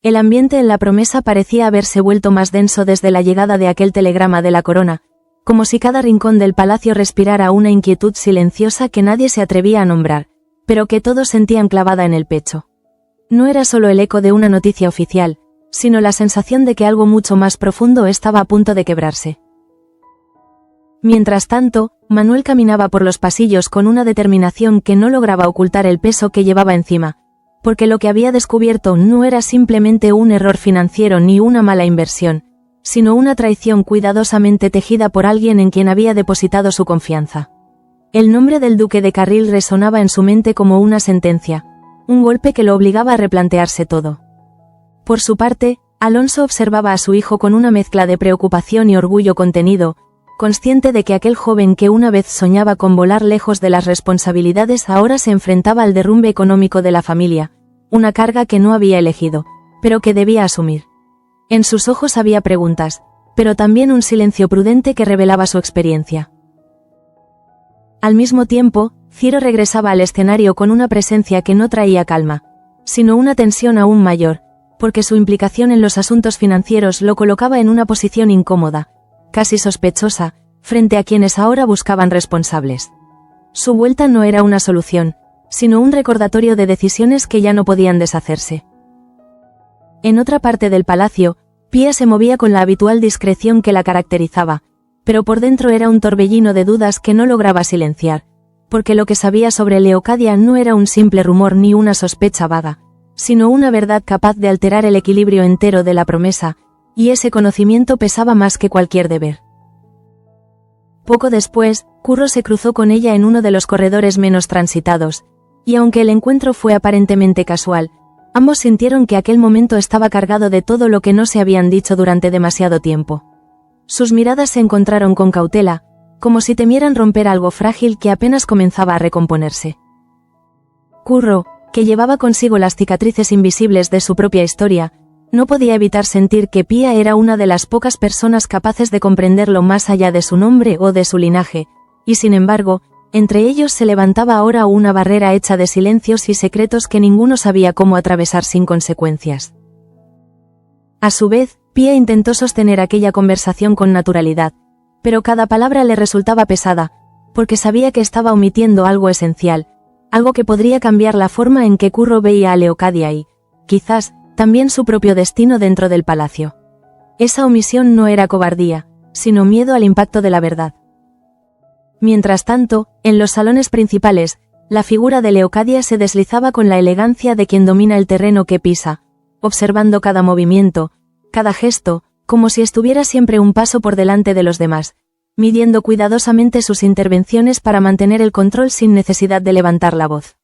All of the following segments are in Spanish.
El ambiente en la Promesa parecía haberse vuelto más denso desde la llegada de aquel telegrama de la corona, como si cada rincón del palacio respirara una inquietud silenciosa que nadie se atrevía a nombrar, pero que todos sentían clavada en el pecho. No era solo el eco de una noticia oficial, sino la sensación de que algo mucho más profundo estaba a punto de quebrarse. Mientras tanto, Manuel caminaba por los pasillos con una determinación que no lograba ocultar el peso que llevaba encima, porque lo que había descubierto no era simplemente un error financiero ni una mala inversión, sino una traición cuidadosamente tejida por alguien en quien había depositado su confianza. El nombre del duque de Carril resonaba en su mente como una sentencia, un golpe que lo obligaba a replantearse todo. Por su parte, Alonso observaba a su hijo con una mezcla de preocupación y orgullo contenido, consciente de que aquel joven que una vez soñaba con volar lejos de las responsabilidades ahora se enfrentaba al derrumbe económico de la familia, una carga que no había elegido, pero que debía asumir. En sus ojos había preguntas, pero también un silencio prudente que revelaba su experiencia. Al mismo tiempo, Ciro regresaba al escenario con una presencia que no traía calma, sino una tensión aún mayor, porque su implicación en los asuntos financieros lo colocaba en una posición incómoda, casi sospechosa, frente a quienes ahora buscaban responsables. Su vuelta no era una solución, sino un recordatorio de decisiones que ya no podían deshacerse. En otra parte del palacio, Pía se movía con la habitual discreción que la caracterizaba, pero por dentro era un torbellino de dudas que no lograba silenciar, porque lo que sabía sobre Leocadia no era un simple rumor ni una sospecha vaga, sino una verdad capaz de alterar el equilibrio entero de la Promesa, y ese conocimiento pesaba más que cualquier deber. Poco después, Curro se cruzó con ella en uno de los corredores menos transitados, y aunque el encuentro fue aparentemente casual, ambos sintieron que aquel momento estaba cargado de todo lo que no se habían dicho durante demasiado tiempo. Sus miradas se encontraron con cautela, como si temieran romper algo frágil que apenas comenzaba a recomponerse. Curro, que llevaba consigo las cicatrices invisibles de su propia historia, no podía evitar sentir que Pía era una de las pocas personas capaces de comprenderlo más allá de su nombre o de su linaje, y sin embargo, entre ellos se levantaba ahora una barrera hecha de silencios y secretos que ninguno sabía cómo atravesar sin consecuencias. A su vez, Pía intentó sostener aquella conversación con naturalidad, pero cada palabra le resultaba pesada, porque sabía que estaba omitiendo algo esencial, algo que podría cambiar la forma en que Curro veía a Leocadia y, quizás, también su propio destino dentro del palacio. Esa omisión no era cobardía, sino miedo al impacto de la verdad. Mientras tanto, en los salones principales, la figura de Leocadia se deslizaba con la elegancia de quien domina el terreno que pisa, observando cada movimiento, cada gesto, como si estuviera siempre un paso por delante de los demás, midiendo cuidadosamente sus intervenciones para mantener el control sin necesidad de levantar la voz.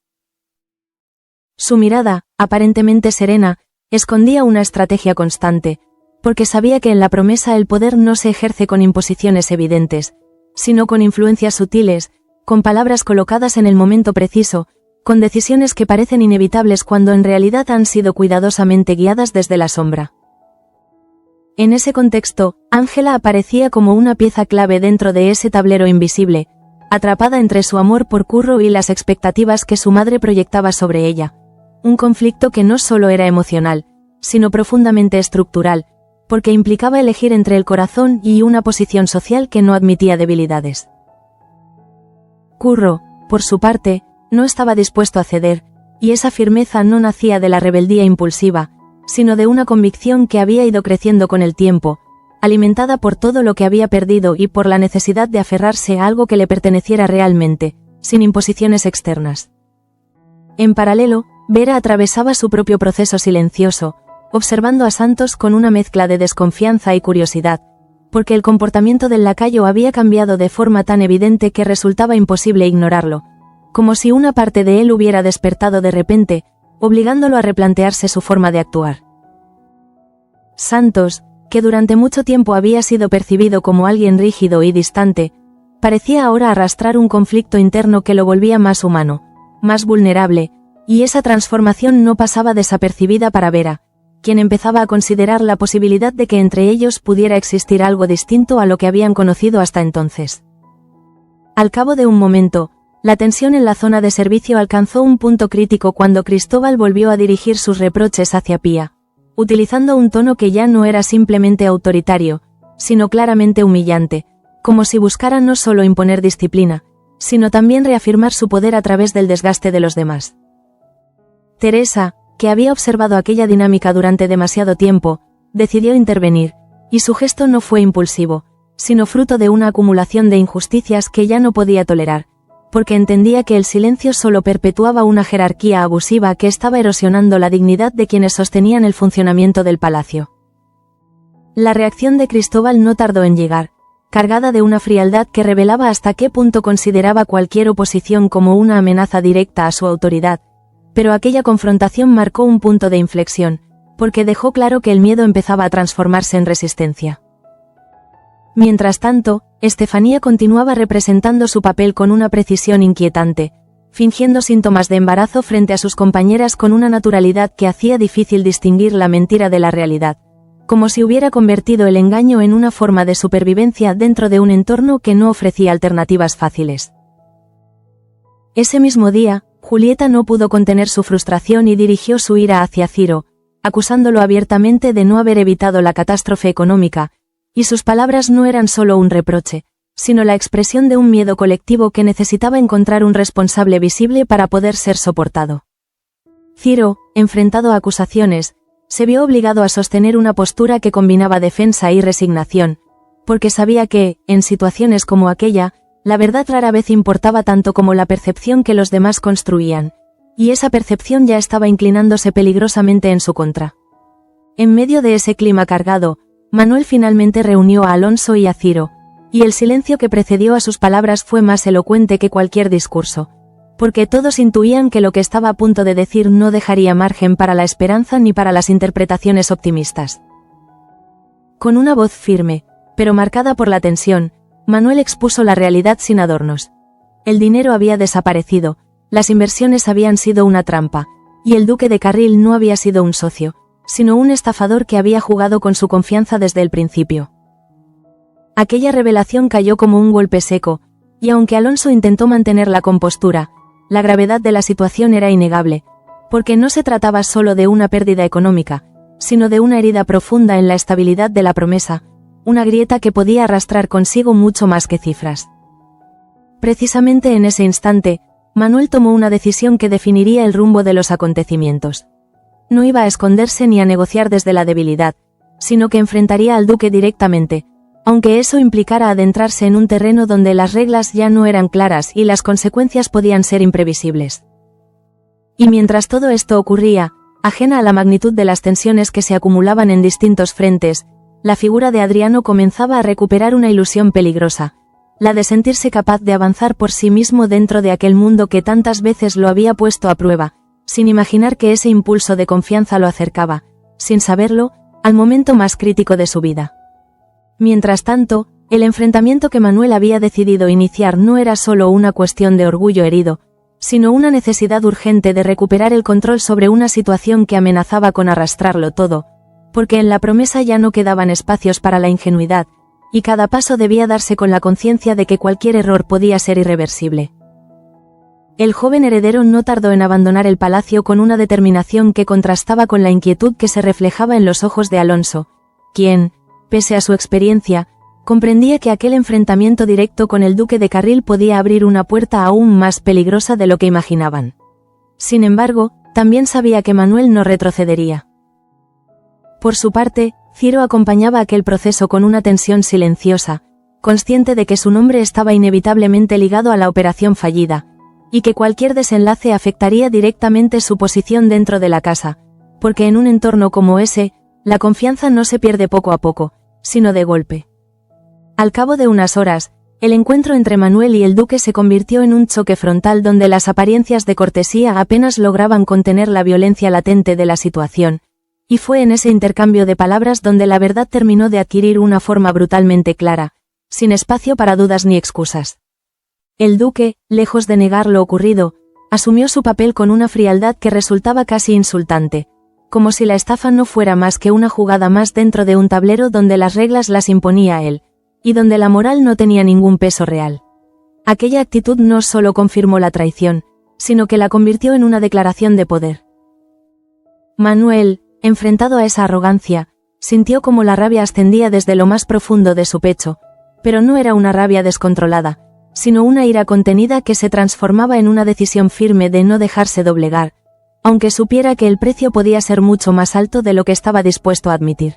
Su mirada, aparentemente serena, escondía una estrategia constante, porque sabía que en la Promesa el poder no se ejerce con imposiciones evidentes, sino con influencias sutiles, con palabras colocadas en el momento preciso, con decisiones que parecen inevitables cuando en realidad han sido cuidadosamente guiadas desde la sombra. En ese contexto, Ángela aparecía como una pieza clave dentro de ese tablero invisible, atrapada entre su amor por Curro y las expectativas que su madre proyectaba sobre ella. Un conflicto que no solo era emocional, sino profundamente estructural, porque implicaba elegir entre el corazón y una posición social que no admitía debilidades. Curro, por su parte, no estaba dispuesto a ceder, y esa firmeza no nacía de la rebeldía impulsiva, sino de una convicción que había ido creciendo con el tiempo, alimentada por todo lo que había perdido y por la necesidad de aferrarse a algo que le perteneciera realmente, sin imposiciones externas. En paralelo, Vera atravesaba su propio proceso silencioso, observando a Santos con una mezcla de desconfianza y curiosidad, porque el comportamiento del lacayo había cambiado de forma tan evidente que resultaba imposible ignorarlo, como si una parte de él hubiera despertado de repente, obligándolo a replantearse su forma de actuar. Santos, que durante mucho tiempo había sido percibido como alguien rígido y distante, parecía ahora arrastrar un conflicto interno que lo volvía más humano, más vulnerable, y esa transformación no pasaba desapercibida para Vera, quien empezaba a considerar la posibilidad de que entre ellos pudiera existir algo distinto a lo que habían conocido hasta entonces. Al cabo de un momento, la tensión en la zona de servicio alcanzó un punto crítico cuando Cristóbal volvió a dirigir sus reproches hacia Pía, utilizando un tono que ya no era simplemente autoritario, sino claramente humillante, como si buscara no solo imponer disciplina, sino también reafirmar su poder a través del desgaste de los demás. Teresa, que había observado aquella dinámica durante demasiado tiempo, decidió intervenir, y su gesto no fue impulsivo, sino fruto de una acumulación de injusticias que ya no podía tolerar, porque entendía que el silencio solo perpetuaba una jerarquía abusiva que estaba erosionando la dignidad de quienes sostenían el funcionamiento del palacio. La reacción de Cristóbal no tardó en llegar, cargada de una frialdad que revelaba hasta qué punto consideraba cualquier oposición como una amenaza directa a su autoridad, pero aquella confrontación marcó un punto de inflexión, porque dejó claro que el miedo empezaba a transformarse en resistencia. Mientras tanto, Estefanía continuaba representando su papel con una precisión inquietante, fingiendo síntomas de embarazo frente a sus compañeras con una naturalidad que hacía difícil distinguir la mentira de la realidad, como si hubiera convertido el engaño en una forma de supervivencia dentro de un entorno que no ofrecía alternativas fáciles. Ese mismo día, Julieta no pudo contener su frustración y dirigió su ira hacia Ciro, acusándolo abiertamente de no haber evitado la catástrofe económica, y sus palabras no eran solo un reproche, sino la expresión de un miedo colectivo que necesitaba encontrar un responsable visible para poder ser soportado. Ciro, enfrentado a acusaciones, se vio obligado a sostener una postura que combinaba defensa y resignación, porque sabía que, en situaciones como aquella, la verdad rara vez importaba tanto como la percepción que los demás construían, y esa percepción ya estaba inclinándose peligrosamente en su contra. En medio de ese clima cargado, Manuel finalmente reunió a Alonso y a Ciro, y el silencio que precedió a sus palabras fue más elocuente que cualquier discurso, porque todos intuían que lo que estaba a punto de decir no dejaría margen para la esperanza ni para las interpretaciones optimistas. Con una voz firme, pero marcada por la tensión, Manuel expuso la realidad sin adornos. El dinero había desaparecido, las inversiones habían sido una trampa, y el duque de Carril no había sido un socio, sino un estafador que había jugado con su confianza desde el principio. Aquella revelación cayó como un golpe seco, y aunque Alonso intentó mantener la compostura, la gravedad de la situación era innegable, porque no se trataba solo de una pérdida económica, sino de una herida profunda en la estabilidad de la promesa, una grieta que podía arrastrar consigo mucho más que cifras. Precisamente en ese instante, Manuel tomó una decisión que definiría el rumbo de los acontecimientos. No iba a esconderse ni a negociar desde la debilidad, sino que enfrentaría al duque directamente, aunque eso implicara adentrarse en un terreno donde las reglas ya no eran claras y las consecuencias podían ser imprevisibles. Y mientras todo esto ocurría, ajena a la magnitud de las tensiones que se acumulaban en distintos frentes, la figura de Adriano comenzaba a recuperar una ilusión peligrosa, la de sentirse capaz de avanzar por sí mismo dentro de aquel mundo que tantas veces lo había puesto a prueba, sin imaginar que ese impulso de confianza lo acercaba, sin saberlo, al momento más crítico de su vida. Mientras tanto, el enfrentamiento que Manuel había decidido iniciar no era solo una cuestión de orgullo herido, sino una necesidad urgente de recuperar el control sobre una situación que amenazaba con arrastrarlo todo, porque en la promesa ya no quedaban espacios para la ingenuidad, y cada paso debía darse con la conciencia de que cualquier error podía ser irreversible. El joven heredero no tardó en abandonar el palacio con una determinación que contrastaba con la inquietud que se reflejaba en los ojos de Alonso, quien, pese a su experiencia, comprendía que aquel enfrentamiento directo con el duque de Carril podía abrir una puerta aún más peligrosa de lo que imaginaban. Sin embargo, también sabía que Manuel no retrocedería. Por su parte, Ciro acompañaba aquel proceso con una tensión silenciosa, consciente de que su nombre estaba inevitablemente ligado a la operación fallida, y que cualquier desenlace afectaría directamente su posición dentro de la casa, porque en un entorno como ese, la confianza no se pierde poco a poco, sino de golpe. Al cabo de unas horas, el encuentro entre Manuel y el duque se convirtió en un choque frontal donde las apariencias de cortesía apenas lograban contener la violencia latente de la situación, y fue en ese intercambio de palabras donde la verdad terminó de adquirir una forma brutalmente clara, sin espacio para dudas ni excusas. El duque, lejos de negar lo ocurrido, asumió su papel con una frialdad que resultaba casi insultante, como si la estafa no fuera más que una jugada más dentro de un tablero donde las reglas las imponía él, y donde la moral no tenía ningún peso real. Aquella actitud no solo confirmó la traición, sino que la convirtió en una declaración de poder. Manuel, Enfrentado a esa arrogancia, sintió como la rabia ascendía desde lo más profundo de su pecho, pero no era una rabia descontrolada, sino una ira contenida que se transformaba en una decisión firme de no dejarse doblegar, aunque supiera que el precio podía ser mucho más alto de lo que estaba dispuesto a admitir.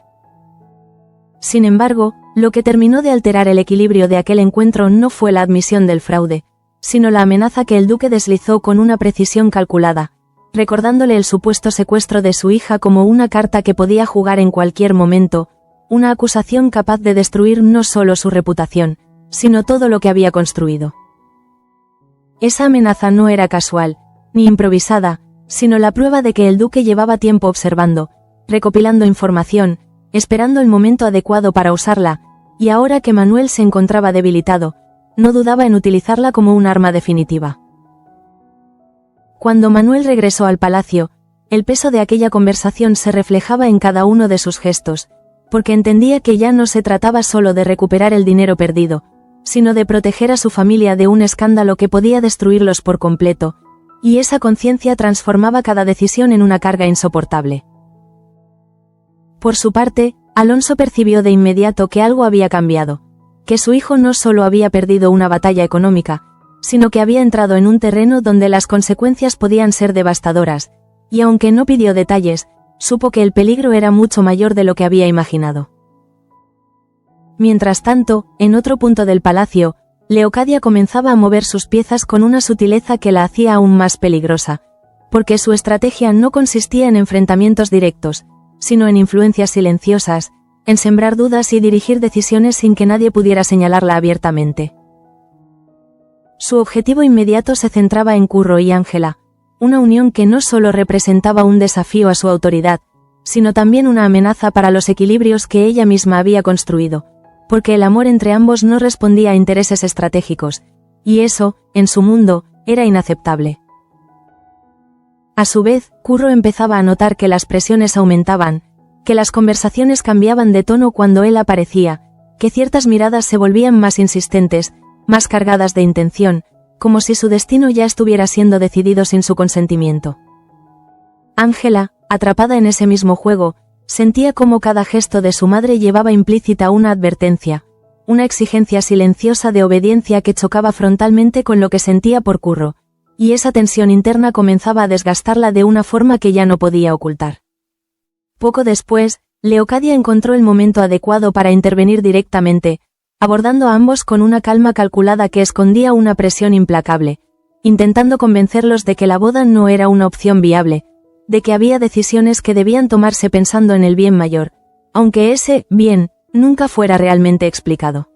Sin embargo, lo que terminó de alterar el equilibrio de aquel encuentro no fue la admisión del fraude, sino la amenaza que el duque deslizó con una precisión calculada, recordándole el supuesto secuestro de su hija como una carta que podía jugar en cualquier momento, una acusación capaz de destruir no solo su reputación, sino todo lo que había construido. Esa amenaza no era casual, ni improvisada, sino la prueba de que el duque llevaba tiempo observando, recopilando información, esperando el momento adecuado para usarla, y ahora que Manuel se encontraba debilitado, no dudaba en utilizarla como un arma definitiva. Cuando Manuel regresó al palacio, el peso de aquella conversación se reflejaba en cada uno de sus gestos, porque entendía que ya no se trataba solo de recuperar el dinero perdido, sino de proteger a su familia de un escándalo que podía destruirlos por completo, y esa conciencia transformaba cada decisión en una carga insoportable. Por su parte, Alonso percibió de inmediato que algo había cambiado, que su hijo no solo había perdido una batalla económica, sino que había entrado en un terreno donde las consecuencias podían ser devastadoras, y aunque no pidió detalles, supo que el peligro era mucho mayor de lo que había imaginado. Mientras tanto, en otro punto del palacio, Leocadia comenzaba a mover sus piezas con una sutileza que la hacía aún más peligrosa, porque su estrategia no consistía en enfrentamientos directos, sino en influencias silenciosas, en sembrar dudas y dirigir decisiones sin que nadie pudiera señalarla abiertamente. Su objetivo inmediato se centraba en Curro y Ángela, una unión que no solo representaba un desafío a su autoridad, sino también una amenaza para los equilibrios que ella misma había construido, porque el amor entre ambos no respondía a intereses estratégicos, y eso, en su mundo, era inaceptable. A su vez, Curro empezaba a notar que las presiones aumentaban, que las conversaciones cambiaban de tono cuando él aparecía, que ciertas miradas se volvían más insistentes, más cargadas de intención, como si su destino ya estuviera siendo decidido sin su consentimiento. Ángela, atrapada en ese mismo juego, sentía cómo cada gesto de su madre llevaba implícita una advertencia, una exigencia silenciosa de obediencia que chocaba frontalmente con lo que sentía por Curro, y esa tensión interna comenzaba a desgastarla de una forma que ya no podía ocultar. Poco después, Leocadia encontró el momento adecuado para intervenir directamente, abordando a ambos con una calma calculada que escondía una presión implacable, intentando convencerlos de que la boda no era una opción viable, de que había decisiones que debían tomarse pensando en el bien mayor, aunque ese bien nunca fuera realmente explicado.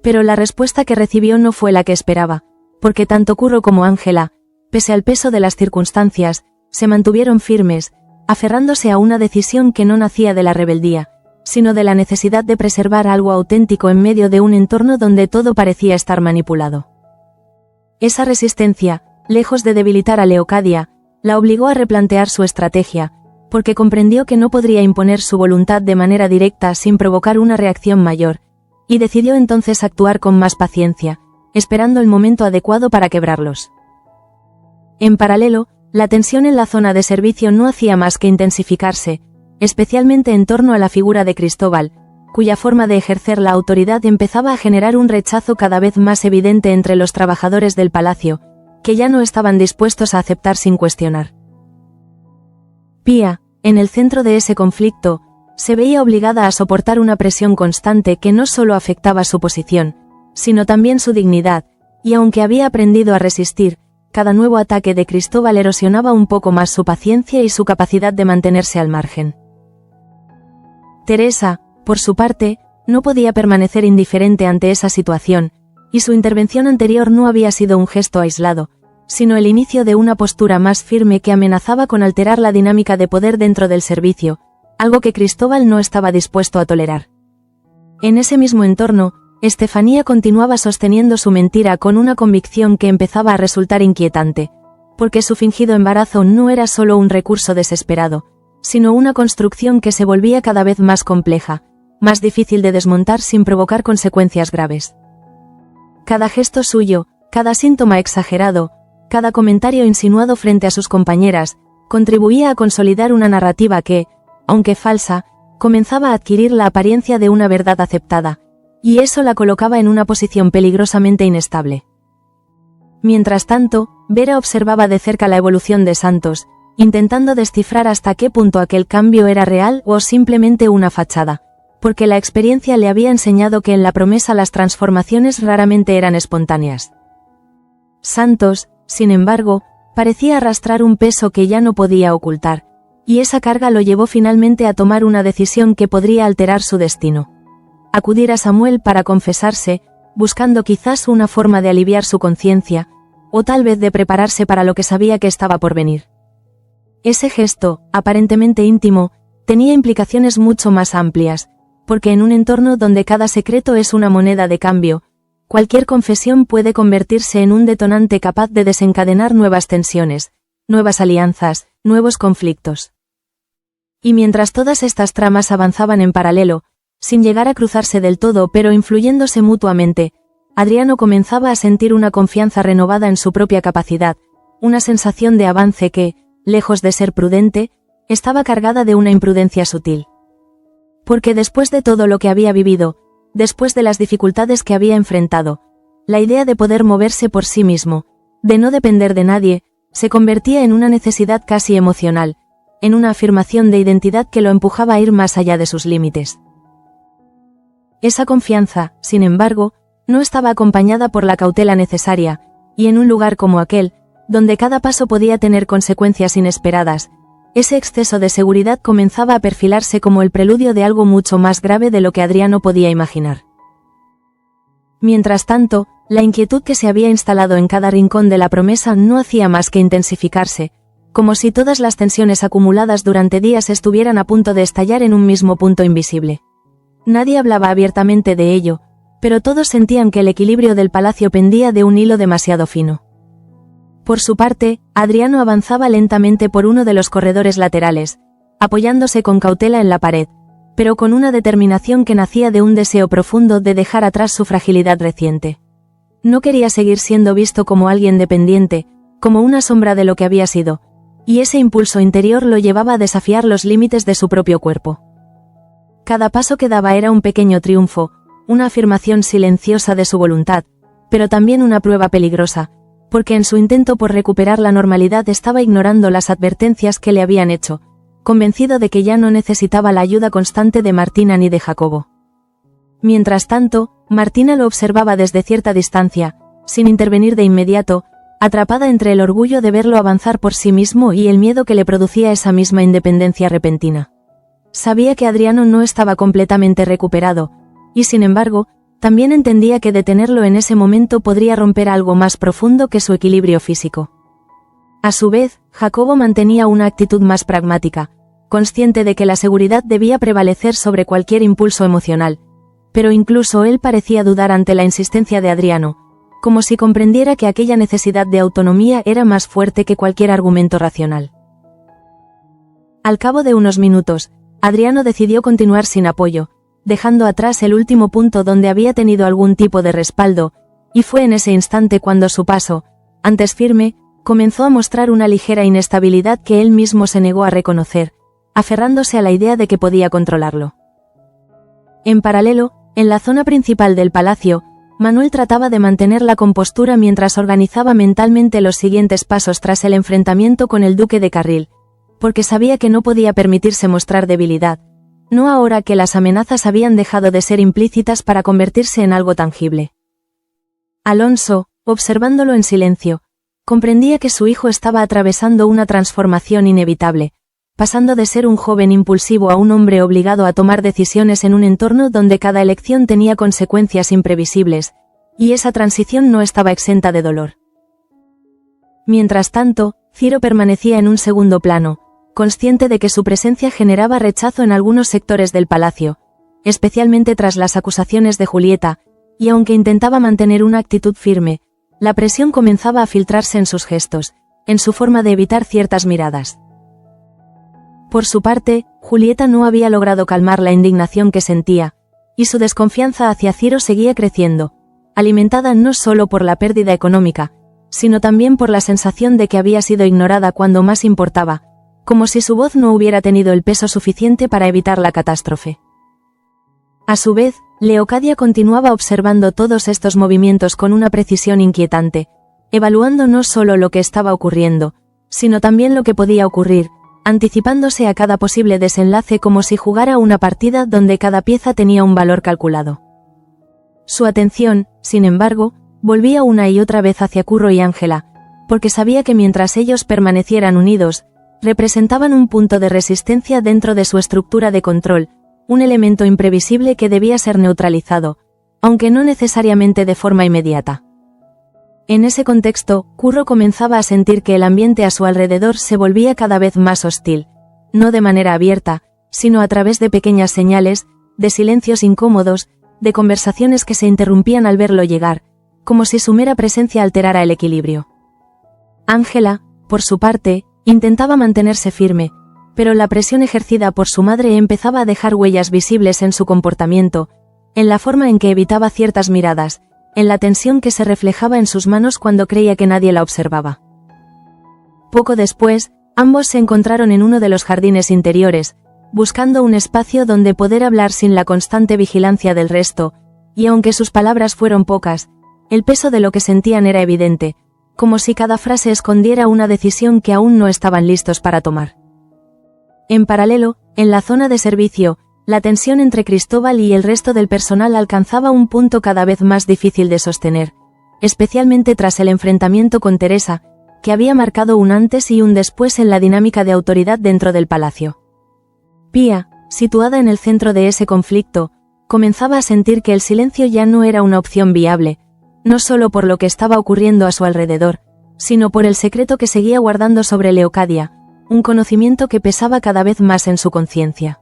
Pero la respuesta que recibió no fue la que esperaba, porque tanto Curro como Ángela, pese al peso de las circunstancias, se mantuvieron firmes, aferrándose a una decisión que no nacía de la rebeldía, sino de la necesidad de preservar algo auténtico en medio de un entorno donde todo parecía estar manipulado. Esa resistencia, lejos de debilitar a Leocadia, la obligó a replantear su estrategia, porque comprendió que no podría imponer su voluntad de manera directa sin provocar una reacción mayor, y decidió entonces actuar con más paciencia, esperando el momento adecuado para quebrarlos. En paralelo, la tensión en la zona de servicio no hacía más que intensificarse, especialmente en torno a la figura de Cristóbal, cuya forma de ejercer la autoridad empezaba a generar un rechazo cada vez más evidente entre los trabajadores del palacio, que ya no estaban dispuestos a aceptar sin cuestionar. Pía, en el centro de ese conflicto, se veía obligada a soportar una presión constante que no solo afectaba su posición, sino también su dignidad, y aunque había aprendido a resistir, cada nuevo ataque de Cristóbal erosionaba un poco más su paciencia y su capacidad de mantenerse al margen. Teresa, por su parte, no podía permanecer indiferente ante esa situación, y su intervención anterior no había sido un gesto aislado, sino el inicio de una postura más firme que amenazaba con alterar la dinámica de poder dentro del servicio, algo que Cristóbal no estaba dispuesto a tolerar. En ese mismo entorno, Estefanía continuaba sosteniendo su mentira con una convicción que empezaba a resultar inquietante, porque su fingido embarazo no era solo un recurso desesperado, sino una construcción que se volvía cada vez más compleja, más difícil de desmontar sin provocar consecuencias graves. Cada gesto suyo, cada síntoma exagerado, cada comentario insinuado frente a sus compañeras, contribuía a consolidar una narrativa que, aunque falsa, comenzaba a adquirir la apariencia de una verdad aceptada, y eso la colocaba en una posición peligrosamente inestable. Mientras tanto, Vera observaba de cerca la evolución de Santos, intentando descifrar hasta qué punto aquel cambio era real o simplemente una fachada, porque la experiencia le había enseñado que en la promesa las transformaciones raramente eran espontáneas. Santos, sin embargo, parecía arrastrar un peso que ya no podía ocultar, y esa carga lo llevó finalmente a tomar una decisión que podría alterar su destino. Acudir a Samuel para confesarse, buscando quizás una forma de aliviar su conciencia, o tal vez de prepararse para lo que sabía que estaba por venir. Ese gesto, aparentemente íntimo, tenía implicaciones mucho más amplias, porque en un entorno donde cada secreto es una moneda de cambio, cualquier confesión puede convertirse en un detonante capaz de desencadenar nuevas tensiones, nuevas alianzas, nuevos conflictos. Y mientras todas estas tramas avanzaban en paralelo, sin llegar a cruzarse del todo pero influyéndose mutuamente, Adriano comenzaba a sentir una confianza renovada en su propia capacidad, una sensación de avance que, lejos de ser prudente, estaba cargada de una imprudencia sutil. Porque después de todo lo que había vivido, después de las dificultades que había enfrentado, la idea de poder moverse por sí mismo, de no depender de nadie, se convertía en una necesidad casi emocional, en una afirmación de identidad que lo empujaba a ir más allá de sus límites. Esa confianza, sin embargo, no estaba acompañada por la cautela necesaria, y en un lugar como aquel, donde cada paso podía tener consecuencias inesperadas, ese exceso de seguridad comenzaba a perfilarse como el preludio de algo mucho más grave de lo que Adriano podía imaginar. Mientras tanto, la inquietud que se había instalado en cada rincón de la promesa no hacía más que intensificarse, como si todas las tensiones acumuladas durante días estuvieran a punto de estallar en un mismo punto invisible. Nadie hablaba abiertamente de ello, pero todos sentían que el equilibrio del palacio pendía de un hilo demasiado fino. Por su parte, Adriano avanzaba lentamente por uno de los corredores laterales, apoyándose con cautela en la pared, pero con una determinación que nacía de un deseo profundo de dejar atrás su fragilidad reciente. No quería seguir siendo visto como alguien dependiente, como una sombra de lo que había sido, y ese impulso interior lo llevaba a desafiar los límites de su propio cuerpo. Cada paso que daba era un pequeño triunfo, una afirmación silenciosa de su voluntad, pero también una prueba peligrosa, porque en su intento por recuperar la normalidad estaba ignorando las advertencias que le habían hecho, convencido de que ya no necesitaba la ayuda constante de Martina ni de Jacobo. Mientras tanto, Martina lo observaba desde cierta distancia, sin intervenir de inmediato, atrapada entre el orgullo de verlo avanzar por sí mismo y el miedo que le producía esa misma independencia repentina. Sabía que Adriano no estaba completamente recuperado, y sin embargo, también entendía que detenerlo en ese momento podría romper algo más profundo que su equilibrio físico. A su vez, Jacobo mantenía una actitud más pragmática, consciente de que la seguridad debía prevalecer sobre cualquier impulso emocional, pero incluso él parecía dudar ante la insistencia de Adriano, como si comprendiera que aquella necesidad de autonomía era más fuerte que cualquier argumento racional. Al cabo de unos minutos, Adriano decidió continuar sin apoyo, dejando atrás el último punto donde había tenido algún tipo de respaldo, y fue en ese instante cuando su paso, antes firme, comenzó a mostrar una ligera inestabilidad que él mismo se negó a reconocer, aferrándose a la idea de que podía controlarlo. En paralelo, en la zona principal del palacio, Manuel trataba de mantener la compostura mientras organizaba mentalmente los siguientes pasos tras el enfrentamiento con el duque de Carril, porque sabía que no podía permitirse mostrar debilidad, no ahora que las amenazas habían dejado de ser implícitas para convertirse en algo tangible. Alonso, observándolo en silencio, comprendía que su hijo estaba atravesando una transformación inevitable, pasando de ser un joven impulsivo a un hombre obligado a tomar decisiones en un entorno donde cada elección tenía consecuencias imprevisibles, y esa transición no estaba exenta de dolor. Mientras tanto, Ciro permanecía en un segundo plano, consciente de que su presencia generaba rechazo en algunos sectores del palacio, especialmente tras las acusaciones de Julieta, y aunque intentaba mantener una actitud firme, la presión comenzaba a filtrarse en sus gestos, en su forma de evitar ciertas miradas. Por su parte, Julieta no había logrado calmar la indignación que sentía, y su desconfianza hacia Ciro seguía creciendo, alimentada no solo por la pérdida económica, sino también por la sensación de que había sido ignorada cuando más importaba, como si su voz no hubiera tenido el peso suficiente para evitar la catástrofe. A su vez, Leocadia continuaba observando todos estos movimientos con una precisión inquietante, evaluando no solo lo que estaba ocurriendo, sino también lo que podía ocurrir, anticipándose a cada posible desenlace como si jugara una partida donde cada pieza tenía un valor calculado. Su atención, sin embargo, volvía una y otra vez hacia Curro y Ángela, porque sabía que mientras ellos permanecieran unidos, representaban un punto de resistencia dentro de su estructura de control, un elemento imprevisible que debía ser neutralizado, aunque no necesariamente de forma inmediata. En ese contexto, Curro comenzaba a sentir que el ambiente a su alrededor se volvía cada vez más hostil, no de manera abierta, sino a través de pequeñas señales, de silencios incómodos, de conversaciones que se interrumpían al verlo llegar, como si su mera presencia alterara el equilibrio. Ángela, por su parte, intentaba mantenerse firme, pero la presión ejercida por su madre empezaba a dejar huellas visibles en su comportamiento, en la forma en que evitaba ciertas miradas, en la tensión que se reflejaba en sus manos cuando creía que nadie la observaba. Poco después, ambos se encontraron en uno de los jardines interiores, buscando un espacio donde poder hablar sin la constante vigilancia del resto, y aunque sus palabras fueron pocas, el peso de lo que sentían era evidente, como si cada frase escondiera una decisión que aún no estaban listos para tomar. En paralelo, en la zona de servicio, la tensión entre Cristóbal y el resto del personal alcanzaba un punto cada vez más difícil de sostener, especialmente tras el enfrentamiento con Teresa, que había marcado un antes y un después en la dinámica de autoridad dentro del palacio. Pía, situada en el centro de ese conflicto, comenzaba a sentir que el silencio ya no era una opción viable, no solo por lo que estaba ocurriendo a su alrededor, sino por el secreto que seguía guardando sobre Leocadia, un conocimiento que pesaba cada vez más en su conciencia.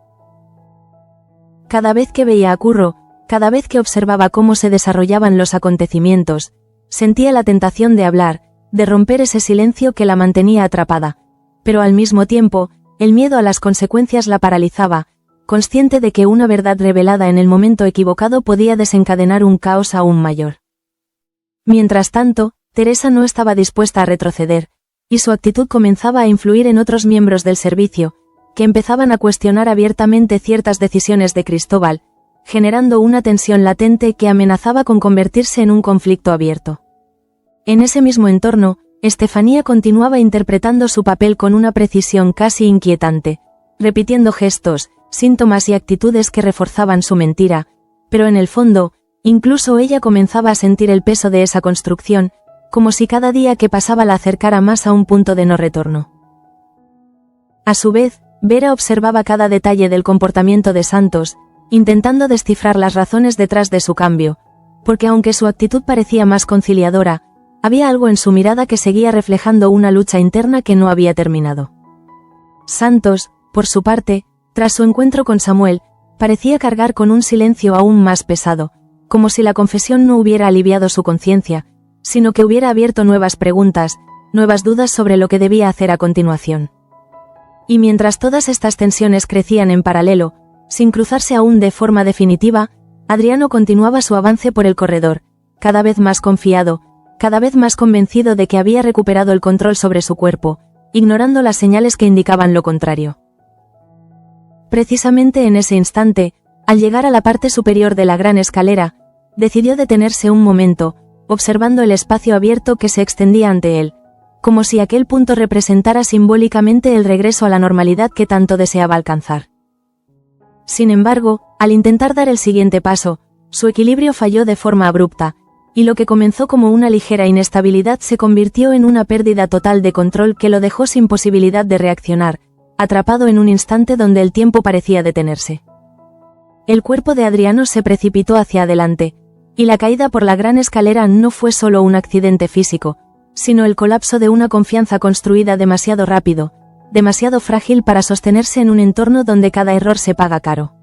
Cada vez que veía a Curro, cada vez que observaba cómo se desarrollaban los acontecimientos, sentía la tentación de hablar, de romper ese silencio que la mantenía atrapada, pero al mismo tiempo, el miedo a las consecuencias la paralizaba, consciente de que una verdad revelada en el momento equivocado podía desencadenar un caos aún mayor. Mientras tanto, Teresa no estaba dispuesta a retroceder, y su actitud comenzaba a influir en otros miembros del servicio, que empezaban a cuestionar abiertamente ciertas decisiones de Cristóbal, generando una tensión latente que amenazaba con convertirse en un conflicto abierto. En ese mismo entorno, Estefanía continuaba interpretando su papel con una precisión casi inquietante, repitiendo gestos, síntomas y actitudes que reforzaban su mentira, pero en el fondo, incluso ella comenzaba a sentir el peso de esa construcción, como si cada día que pasaba la acercara más a un punto de no retorno. A su vez, Vera observaba cada detalle del comportamiento de Santos, intentando descifrar las razones detrás de su cambio, porque aunque su actitud parecía más conciliadora, había algo en su mirada que seguía reflejando una lucha interna que no había terminado. Santos, por su parte, tras su encuentro con Samuel, parecía cargar con un silencio aún más pesado, como si la confesión no hubiera aliviado su conciencia, sino que hubiera abierto nuevas preguntas, nuevas dudas sobre lo que debía hacer a continuación. Y mientras todas estas tensiones crecían en paralelo, sin cruzarse aún de forma definitiva, Adriano continuaba su avance por el corredor, cada vez más confiado, cada vez más convencido de que había recuperado el control sobre su cuerpo, ignorando las señales que indicaban lo contrario. Precisamente en ese instante, al llegar a la parte superior de la gran escalera, decidió detenerse un momento, observando el espacio abierto que se extendía ante él, como si aquel punto representara simbólicamente el regreso a la normalidad que tanto deseaba alcanzar. Sin embargo, al intentar dar el siguiente paso, su equilibrio falló de forma abrupta, y lo que comenzó como una ligera inestabilidad se convirtió en una pérdida total de control que lo dejó sin posibilidad de reaccionar, atrapado en un instante donde el tiempo parecía detenerse. El cuerpo de Adriano se precipitó hacia adelante, y la caída por la gran escalera no fue solo un accidente físico, sino el colapso de una confianza construida demasiado rápido, demasiado frágil para sostenerse en un entorno donde cada error se paga caro.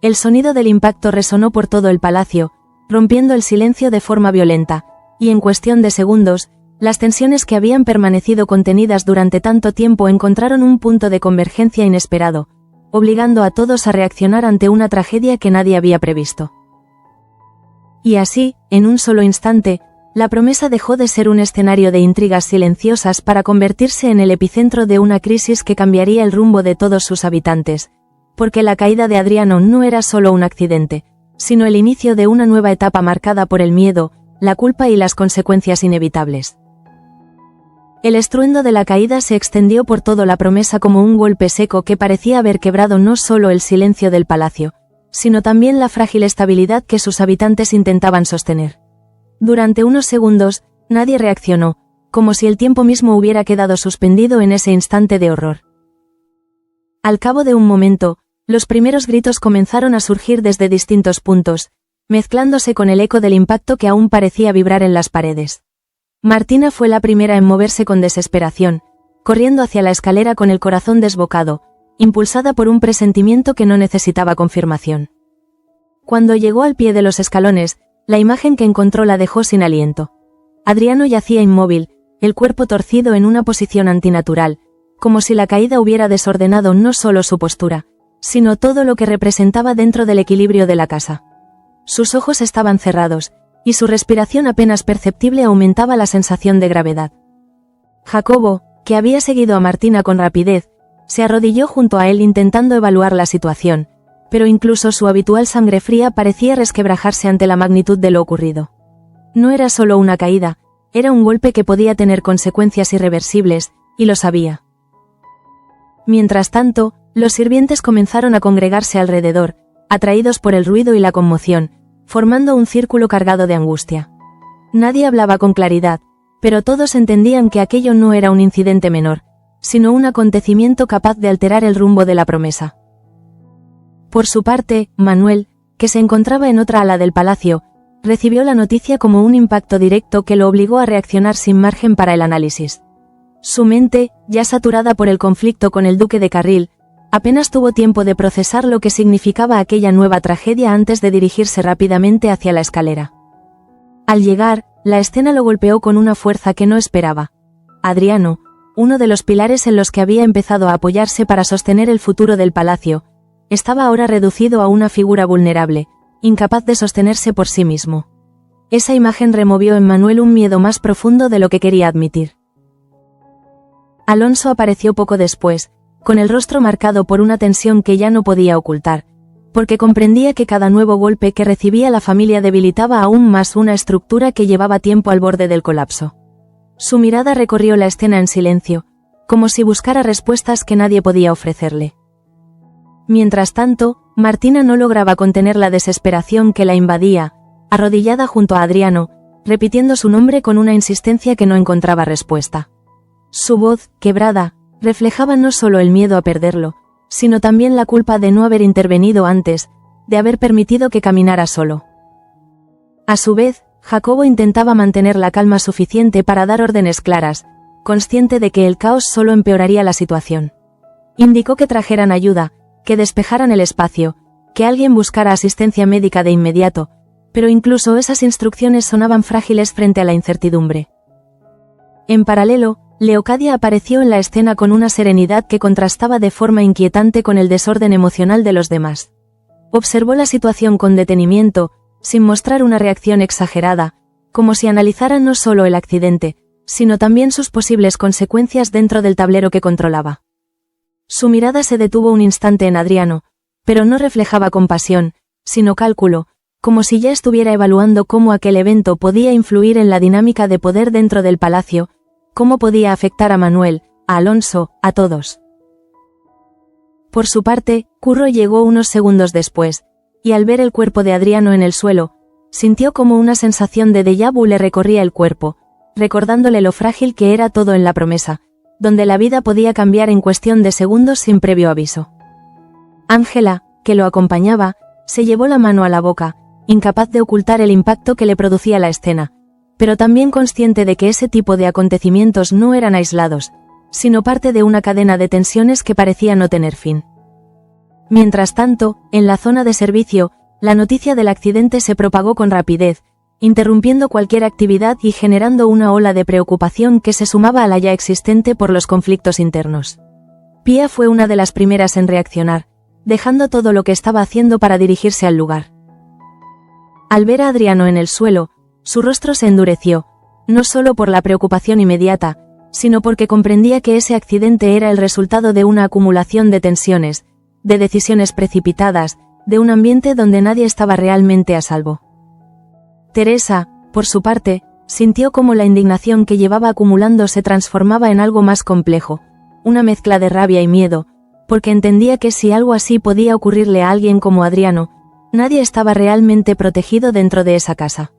El sonido del impacto resonó por todo el palacio, rompiendo el silencio de forma violenta, y en cuestión de segundos, las tensiones que habían permanecido contenidas durante tanto tiempo encontraron un punto de convergencia inesperado, obligando a todos a reaccionar ante una tragedia que nadie había previsto. Y así, en un solo instante, la promesa dejó de ser un escenario de intrigas silenciosas para convertirse en el epicentro de una crisis que cambiaría el rumbo de todos sus habitantes, porque la caída de Adriano no era solo un accidente, sino el inicio de una nueva etapa marcada por el miedo, la culpa y las consecuencias inevitables. El estruendo de la caída se extendió por toda la promesa como un golpe seco que parecía haber quebrado no solo el silencio del palacio, sino también la frágil estabilidad que sus habitantes intentaban sostener. Durante unos segundos, nadie reaccionó, como si el tiempo mismo hubiera quedado suspendido en ese instante de horror. Al cabo de un momento, los primeros gritos comenzaron a surgir desde distintos puntos, mezclándose con el eco del impacto que aún parecía vibrar en las paredes. Martina fue la primera en moverse con desesperación, corriendo hacia la escalera con el corazón desbocado, impulsada por un presentimiento que no necesitaba confirmación. Cuando llegó al pie de los escalones, la imagen que encontró la dejó sin aliento. Adriano yacía inmóvil, el cuerpo torcido en una posición antinatural, como si la caída hubiera desordenado no solo su postura, sino todo lo que representaba dentro del equilibrio de la casa. Sus ojos estaban cerrados, y su respiración apenas perceptible aumentaba la sensación de gravedad. Jacobo, que había seguido a Martina con rapidez, se arrodilló junto a él intentando evaluar la situación, pero incluso su habitual sangre fría parecía resquebrajarse ante la magnitud de lo ocurrido. No era solo una caída, era un golpe que podía tener consecuencias irreversibles, y lo sabía. Mientras tanto, los sirvientes comenzaron a congregarse alrededor, atraídos por el ruido y la conmoción, formando un círculo cargado de angustia. Nadie hablaba con claridad, pero todos entendían que aquello no era un incidente menor, sino un acontecimiento capaz de alterar el rumbo de la promesa. Por su parte, Manuel, que se encontraba en otra ala del palacio, recibió la noticia como un impacto directo que lo obligó a reaccionar sin margen para el análisis. Su mente, ya saturada por el conflicto con el duque de Carril, apenas tuvo tiempo de procesar lo que significaba aquella nueva tragedia antes de dirigirse rápidamente hacia la escalera. Al llegar, la escena lo golpeó con una fuerza que no esperaba. Adriano, uno de los pilares en los que había empezado a apoyarse para sostener el futuro del palacio, estaba ahora reducido a una figura vulnerable, incapaz de sostenerse por sí mismo. Esa imagen removió en Manuel un miedo más profundo de lo que quería admitir. Alonso apareció poco después, con el rostro marcado por una tensión que ya no podía ocultar, porque comprendía que cada nuevo golpe que recibía la familia debilitaba aún más una estructura que llevaba tiempo al borde del colapso. Su mirada recorrió la escena en silencio, como si buscara respuestas que nadie podía ofrecerle. Mientras tanto, Martina no lograba contener la desesperación que la invadía, arrodillada junto a Adriano, repitiendo su nombre con una insistencia que no encontraba respuesta. Su voz, quebrada, reflejaba no solo el miedo a perderlo, sino también la culpa de no haber intervenido antes, de haber permitido que caminara solo. A su vez, Jacobo intentaba mantener la calma suficiente para dar órdenes claras, consciente de que el caos solo empeoraría la situación. Indicó que trajeran ayuda, que despejaran el espacio, que alguien buscara asistencia médica de inmediato, pero incluso esas instrucciones sonaban frágiles frente a la incertidumbre. En paralelo, Leocadia apareció en la escena con una serenidad que contrastaba de forma inquietante con el desorden emocional de los demás. Observó la situación con detenimiento, sin mostrar una reacción exagerada, como si analizara no solo el accidente, sino también sus posibles consecuencias dentro del tablero que controlaba. Su mirada se detuvo un instante en Adriano, pero no reflejaba compasión, sino cálculo, como si ya estuviera evaluando cómo aquel evento podía influir en la dinámica de poder dentro del palacio, cómo podía afectar a Manuel, a Alonso, a todos. Por su parte, Curro llegó unos segundos después, y al ver el cuerpo de Adriano en el suelo, sintió como una sensación de déjà vu le recorría el cuerpo, recordándole lo frágil que era todo en la promesa, donde la vida podía cambiar en cuestión de segundos sin previo aviso. Ángela, que lo acompañaba, se llevó la mano a la boca, incapaz de ocultar el impacto que le producía la escena, pero también consciente de que ese tipo de acontecimientos no eran aislados, sino parte de una cadena de tensiones que parecía no tener fin. Mientras tanto, en la zona de servicio, la noticia del accidente se propagó con rapidez, interrumpiendo cualquier actividad y generando una ola de preocupación que se sumaba a la ya existente por los conflictos internos. Pía fue una de las primeras en reaccionar, dejando todo lo que estaba haciendo para dirigirse al lugar. Al ver a Adriano en el suelo, Su rostro se endureció, no solo por la preocupación inmediata, sino porque comprendía que ese accidente era el resultado de una acumulación de tensiones, de decisiones precipitadas, de un ambiente donde nadie estaba realmente a salvo. Teresa, por su parte, sintió cómo la indignación que llevaba acumulando se transformaba en algo más complejo, una mezcla de rabia y miedo, porque entendía que si algo así podía ocurrirle a alguien como Adriano, nadie estaba realmente protegido dentro de esa casa.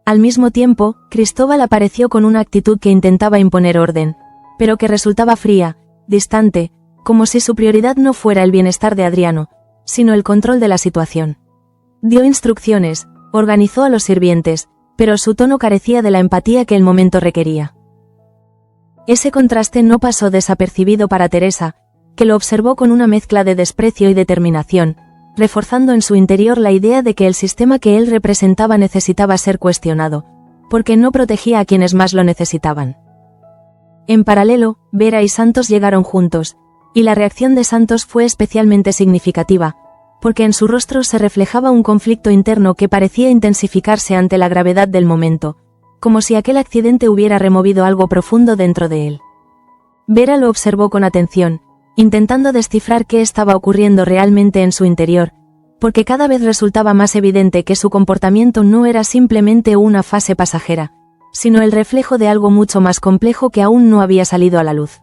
Al mismo tiempo, Cristóbal apareció con una actitud que intentaba imponer orden, pero que resultaba fría, distante, como si su prioridad no fuera el bienestar de Adriano, sino el control de la situación. Dio instrucciones, organizó a los sirvientes, pero su tono carecía de la empatía que el momento requería. Ese contraste no pasó desapercibido para Teresa, que lo observó con una mezcla de desprecio y determinación, reforzando en su interior la idea de que el sistema que él representaba necesitaba ser cuestionado, porque no protegía a quienes más lo necesitaban. En paralelo, Vera y Santos llegaron juntos, y la reacción de Santos fue especialmente significativa, porque en su rostro se reflejaba un conflicto interno que parecía intensificarse ante la gravedad del momento, como si aquel accidente hubiera removido algo profundo dentro de él. Vera lo observó con atención, intentando descifrar qué estaba ocurriendo realmente en su interior, porque cada vez resultaba más evidente que su comportamiento no era simplemente una fase pasajera, sino el reflejo de algo mucho más complejo que aún no había salido a la luz.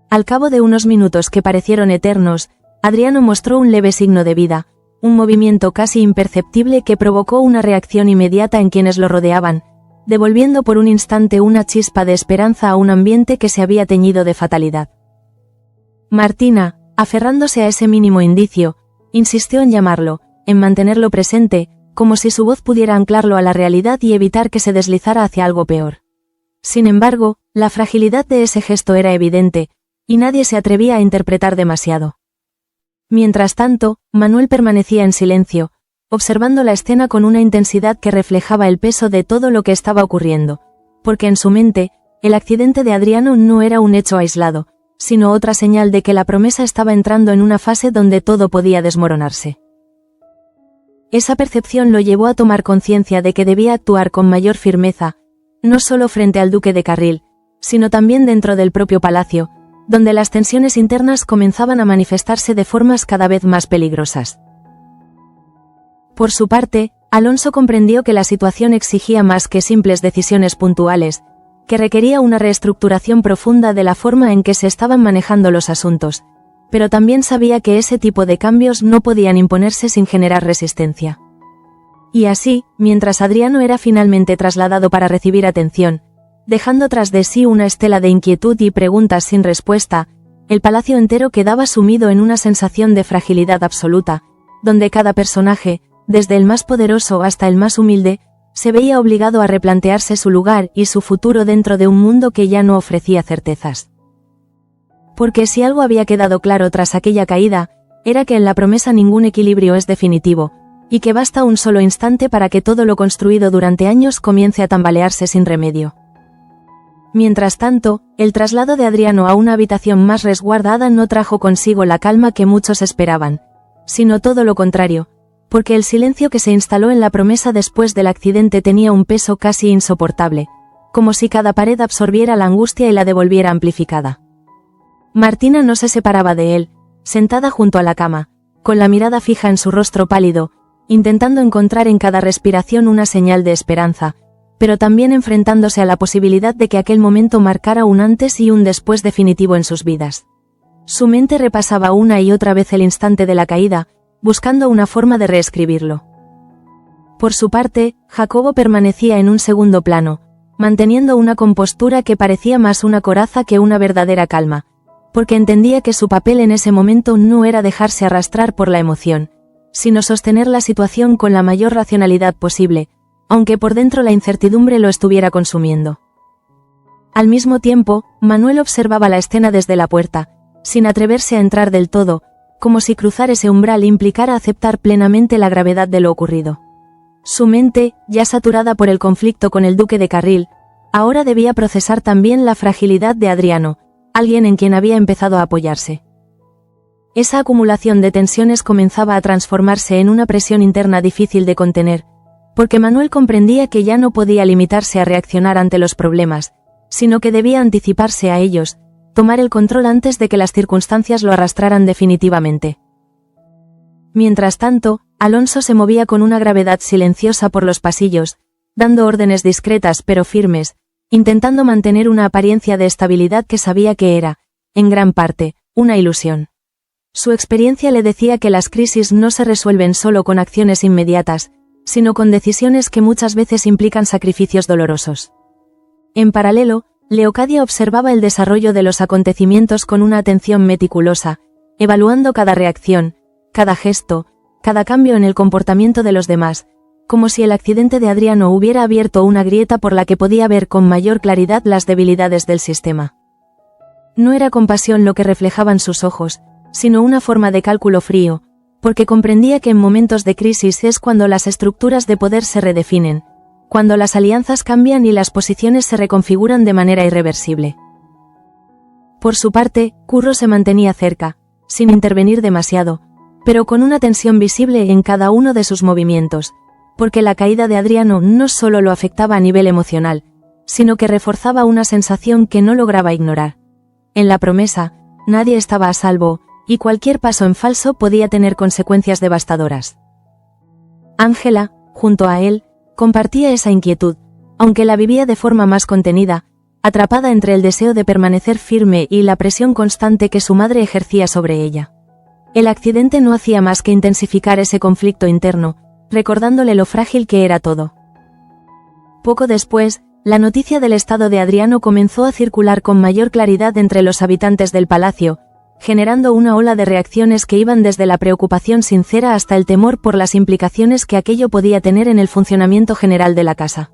Al cabo de unos minutos que parecieron eternos, Adriano mostró un leve signo de vida, un movimiento casi imperceptible que provocó una reacción inmediata en quienes lo rodeaban, devolviendo por un instante una chispa de esperanza a un ambiente que se había teñido de fatalidad. Martina, aferrándose a ese mínimo indicio, insistió en llamarlo, en mantenerlo presente, como si su voz pudiera anclarlo a la realidad y evitar que se deslizara hacia algo peor. Sin embargo, la fragilidad de ese gesto era evidente, y nadie se atrevía a interpretar demasiado. Mientras tanto, Manuel permanecía en silencio, observando la escena con una intensidad que reflejaba el peso de todo lo que estaba ocurriendo, porque en su mente, el accidente de Adriano no era un hecho aislado, sino otra señal de que la promesa estaba entrando en una fase donde todo podía desmoronarse. Esa percepción lo llevó a tomar conciencia de que debía actuar con mayor firmeza, no solo frente al duque de Carril, sino también dentro del propio palacio, donde las tensiones internas comenzaban a manifestarse de formas cada vez más peligrosas. Por su parte, Alonso comprendió que la situación exigía más que simples decisiones puntuales, que requería una reestructuración profunda de la forma en que se estaban manejando los asuntos, pero también sabía que ese tipo de cambios no podían imponerse sin generar resistencia. Y así, mientras Adriano era finalmente trasladado para recibir atención, dejando tras de sí una estela de inquietud y preguntas sin respuesta, el palacio entero quedaba sumido en una sensación de fragilidad absoluta, donde cada personaje, desde el más poderoso hasta el más humilde, se veía obligado a replantearse su lugar y su futuro dentro de un mundo que ya no ofrecía certezas. Porque si algo había quedado claro tras aquella caída, era que en la promesa ningún equilibrio es definitivo, y que basta un solo instante para que todo lo construido durante años comience a tambalearse sin remedio. Mientras tanto, el traslado de Adriano a una habitación más resguardada no trajo consigo la calma que muchos esperaban, sino todo lo contrario, porque el silencio que se instaló en la promesa después del accidente tenía un peso casi insoportable, como si cada pared absorbiera la angustia y la devolviera amplificada. Martina no se separaba de él, sentada junto a la cama, con la mirada fija en su rostro pálido, intentando encontrar en cada respiración una señal de esperanza, pero también enfrentándose a la posibilidad de que aquel momento marcara un antes y un después definitivo en sus vidas. Su mente repasaba una y otra vez el instante de la caída, buscando una forma de reescribirlo. Por su parte, Jacobo permanecía en un segundo plano, manteniendo una compostura que parecía más una coraza que una verdadera calma, porque entendía que su papel en ese momento no era dejarse arrastrar por la emoción, sino sostener la situación con la mayor racionalidad posible, aunque por dentro la incertidumbre lo estuviera consumiendo. Al mismo tiempo, Manuel observaba la escena desde la puerta, sin atreverse a entrar del todo, como si cruzar ese umbral implicara aceptar plenamente la gravedad de lo ocurrido. Su mente, ya saturada por el conflicto con el duque de Carril, ahora debía procesar también la fragilidad de Adriano, alguien en quien había empezado a apoyarse. Esa acumulación de tensiones comenzaba a transformarse en una presión interna difícil de contener, porque Manuel comprendía que ya no podía limitarse a reaccionar ante los problemas, sino que debía anticiparse a ellos, tomar el control antes de que las circunstancias lo arrastraran definitivamente. Mientras tanto, Alonso se movía con una gravedad silenciosa por los pasillos, dando órdenes discretas pero firmes, intentando mantener una apariencia de estabilidad que sabía que era, en gran parte, una ilusión. Su experiencia le decía que las crisis no se resuelven solo con acciones inmediatas, sino con decisiones que muchas veces implican sacrificios dolorosos. En paralelo, Leocadia observaba el desarrollo de los acontecimientos con una atención meticulosa, evaluando cada reacción, cada gesto, cada cambio en el comportamiento de los demás, como si el accidente de Adriano hubiera abierto una grieta por la que podía ver con mayor claridad las debilidades del sistema. No era compasión lo que reflejaban sus ojos, sino una forma de cálculo frío, porque comprendía que en momentos de crisis es cuando las estructuras de poder se redefinen, cuando las alianzas cambian y las posiciones se reconfiguran de manera irreversible. Por su parte, Curro se mantenía cerca, sin intervenir demasiado, pero con una tensión visible en cada uno de sus movimientos, porque la caída de Adriano no solo lo afectaba a nivel emocional, sino que reforzaba una sensación que no lograba ignorar. En la promesa, nadie estaba a salvo, y cualquier paso en falso podía tener consecuencias devastadoras. Ángela, junto a él, compartía esa inquietud, aunque la vivía de forma más contenida, atrapada entre el deseo de permanecer firme y la presión constante que su madre ejercía sobre ella. El accidente no hacía más que intensificar ese conflicto interno, recordándole lo frágil que era todo. Poco después, la noticia del estado de Adriano comenzó a circular con mayor claridad entre los habitantes del palacio, generando una ola de reacciones que iban desde la preocupación sincera hasta el temor por las implicaciones que aquello podía tener en el funcionamiento general de la casa.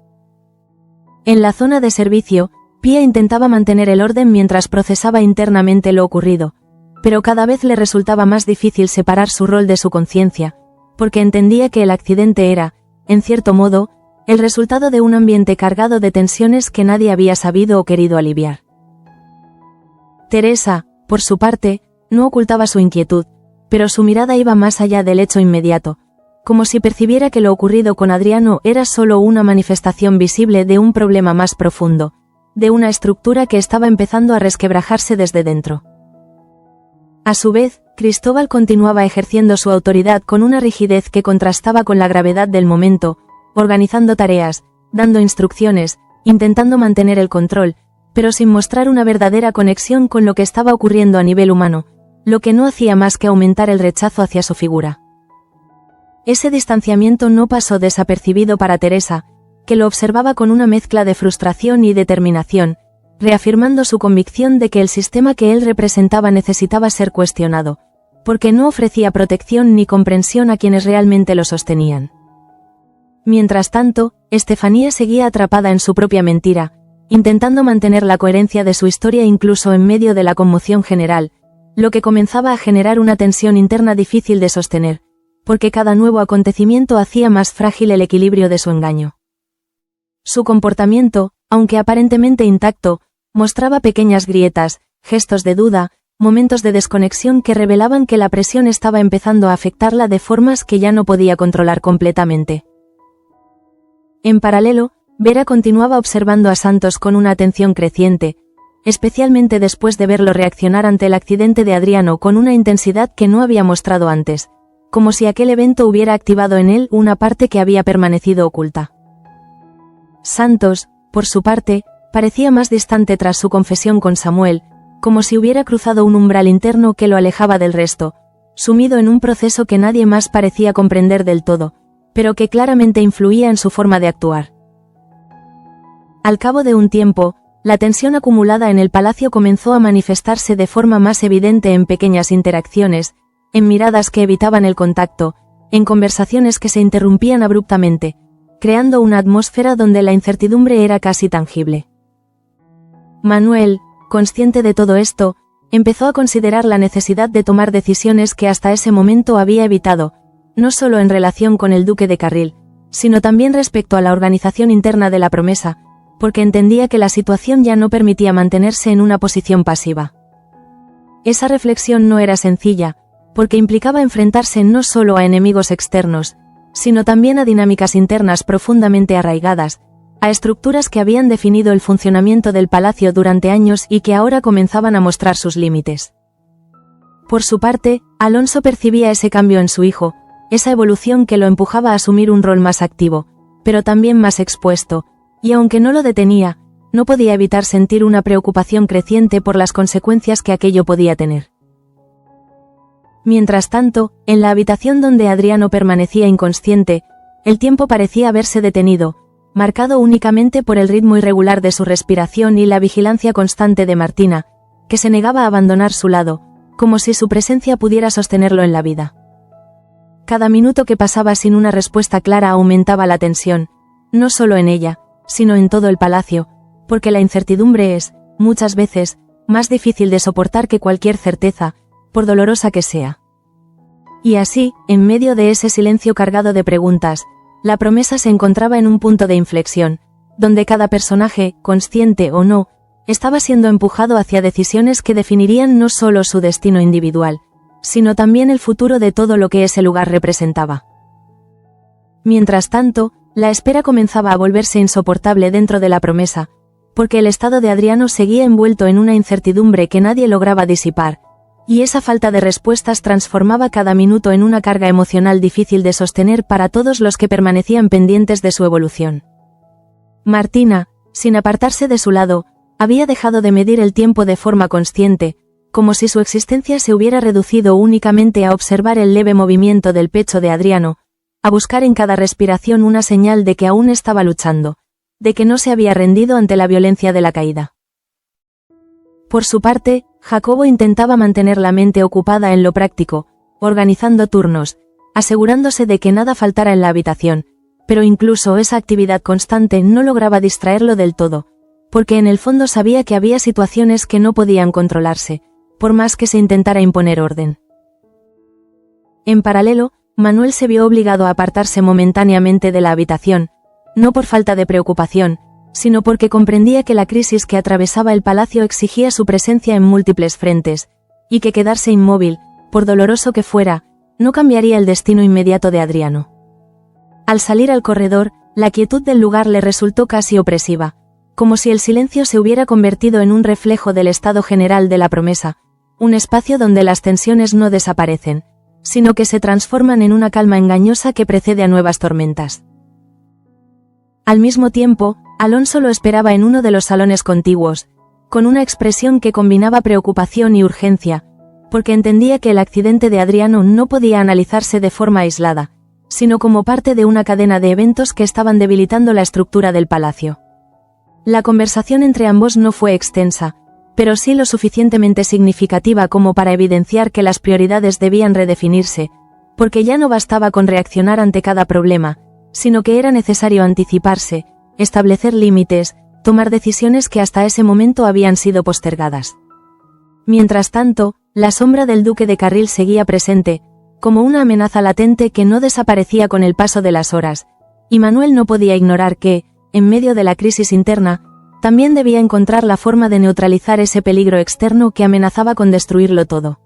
En la zona de servicio, Pía intentaba mantener el orden mientras procesaba internamente lo ocurrido, pero cada vez le resultaba más difícil separar su rol de su conciencia, porque entendía que el accidente era, en cierto modo, el resultado de un ambiente cargado de tensiones que nadie había sabido o querido aliviar. Teresa, por su parte, no ocultaba su inquietud, pero su mirada iba más allá del hecho inmediato, como si percibiera que lo ocurrido con Adriano era solo una manifestación visible de un problema más profundo, de una estructura que estaba empezando a resquebrajarse desde dentro. A su vez, Cristóbal continuaba ejerciendo su autoridad con una rigidez que contrastaba con la gravedad del momento, organizando tareas, dando instrucciones, intentando mantener el control, pero sin mostrar una verdadera conexión con lo que estaba ocurriendo a nivel humano, lo que no hacía más que aumentar el rechazo hacia su figura. Ese distanciamiento no pasó desapercibido para Teresa, que lo observaba con una mezcla de frustración y determinación, reafirmando su convicción de que el sistema que él representaba necesitaba ser cuestionado, porque no ofrecía protección ni comprensión a quienes realmente lo sostenían. Mientras tanto, Estefanía seguía atrapada en su propia mentira, intentando mantener la coherencia de su historia incluso en medio de la conmoción general, lo que comenzaba a generar una tensión interna difícil de sostener, porque cada nuevo acontecimiento hacía más frágil el equilibrio de su engaño. Su comportamiento, aunque aparentemente intacto, mostraba pequeñas grietas, gestos de duda, momentos de desconexión que revelaban que la presión estaba empezando a afectarla de formas que ya no podía controlar completamente. En paralelo, Vera continuaba observando a Santos con una atención creciente, especialmente después de verlo reaccionar ante el accidente de Adriano con una intensidad que no había mostrado antes, como si aquel evento hubiera activado en él una parte que había permanecido oculta. Santos, por su parte, parecía más distante tras su confesión con Samuel, como si hubiera cruzado un umbral interno que lo alejaba del resto, sumido en un proceso que nadie más parecía comprender del todo, pero que claramente influía en su forma de actuar. Al cabo de un tiempo, la tensión acumulada en el palacio comenzó a manifestarse de forma más evidente en pequeñas interacciones, en miradas que evitaban el contacto, en conversaciones que se interrumpían abruptamente, creando una atmósfera donde la incertidumbre era casi tangible. Manuel, consciente de todo esto, empezó a considerar la necesidad de tomar decisiones que hasta ese momento había evitado, no solo en relación con el duque de Carril, sino también respecto a la organización interna de la promesa, porque entendía que la situación ya no permitía mantenerse en una posición pasiva. Esa reflexión no era sencilla, porque implicaba enfrentarse no solo a enemigos externos, sino también a dinámicas internas profundamente arraigadas, a estructuras que habían definido el funcionamiento del palacio durante años y que ahora comenzaban a mostrar sus límites. Por su parte, Alonso percibía ese cambio en su hijo, esa evolución que lo empujaba a asumir un rol más activo, pero también más expuesto, y aunque no lo detenía, no podía evitar sentir una preocupación creciente por las consecuencias que aquello podía tener. Mientras tanto, en la habitación donde Adriano permanecía inconsciente, el tiempo parecía haberse detenido, marcado únicamente por el ritmo irregular de su respiración y la vigilancia constante de Martina, que se negaba a abandonar su lado, como si su presencia pudiera sostenerlo en la vida. Cada minuto que pasaba sin una respuesta clara aumentaba la tensión, no solo en ella, sino en todo el palacio, porque la incertidumbre es, muchas veces, más difícil de soportar que cualquier certeza, por dolorosa que sea. Y así, en medio de ese silencio cargado de preguntas, la promesa se encontraba en un punto de inflexión, donde cada personaje, consciente o no, estaba siendo empujado hacia decisiones que definirían no solo su destino individual, sino también el futuro de todo lo que ese lugar representaba. Mientras tanto, la espera comenzaba a volverse insoportable dentro de la promesa, porque el estado de Adriano seguía envuelto en una incertidumbre que nadie lograba disipar, y esa falta de respuestas transformaba cada minuto en una carga emocional difícil de sostener para todos los que permanecían pendientes de su evolución. Martina, sin apartarse de su lado, había dejado de medir el tiempo de forma consciente, como si su existencia se hubiera reducido únicamente a observar el leve movimiento del pecho de Adriano, a buscar en cada respiración una señal de que aún estaba luchando, de que no se había rendido ante la violencia de la caída. Por su parte, Jacobo intentaba mantener la mente ocupada en lo práctico, organizando turnos, asegurándose de que nada faltara en la habitación, pero incluso esa actividad constante no lograba distraerlo del todo, porque en el fondo sabía que había situaciones que no podían controlarse, por más que se intentara imponer orden. En paralelo, Manuel se vio obligado a apartarse momentáneamente de la habitación, no por falta de preocupación, sino porque comprendía que la crisis que atravesaba el palacio exigía su presencia en múltiples frentes, y que quedarse inmóvil, por doloroso que fuera, no cambiaría el destino inmediato de Adriano. Al salir al corredor, la quietud del lugar le resultó casi opresiva, como si el silencio se hubiera convertido en un reflejo del estado general de la promesa, un espacio donde las tensiones no desaparecen, sino que se transforman en una calma engañosa que precede a nuevas tormentas. Al mismo tiempo, Alonso lo esperaba en uno de los salones contiguos, con una expresión que combinaba preocupación y urgencia, porque entendía que el accidente de Adriano no podía analizarse de forma aislada, sino como parte de una cadena de eventos que estaban debilitando la estructura del palacio. La conversación entre ambos no fue extensa, pero sí lo suficientemente significativa como para evidenciar que las prioridades debían redefinirse, porque ya no bastaba con reaccionar ante cada problema, sino que era necesario anticiparse, establecer límites, tomar decisiones que hasta ese momento habían sido postergadas. Mientras tanto, la sombra del duque de Carril seguía presente, como una amenaza latente que no desaparecía con el paso de las horas, y Manuel no podía ignorar que, en medio de la crisis interna, también debía encontrar la forma de neutralizar ese peligro externo que amenazaba con destruirlo todo.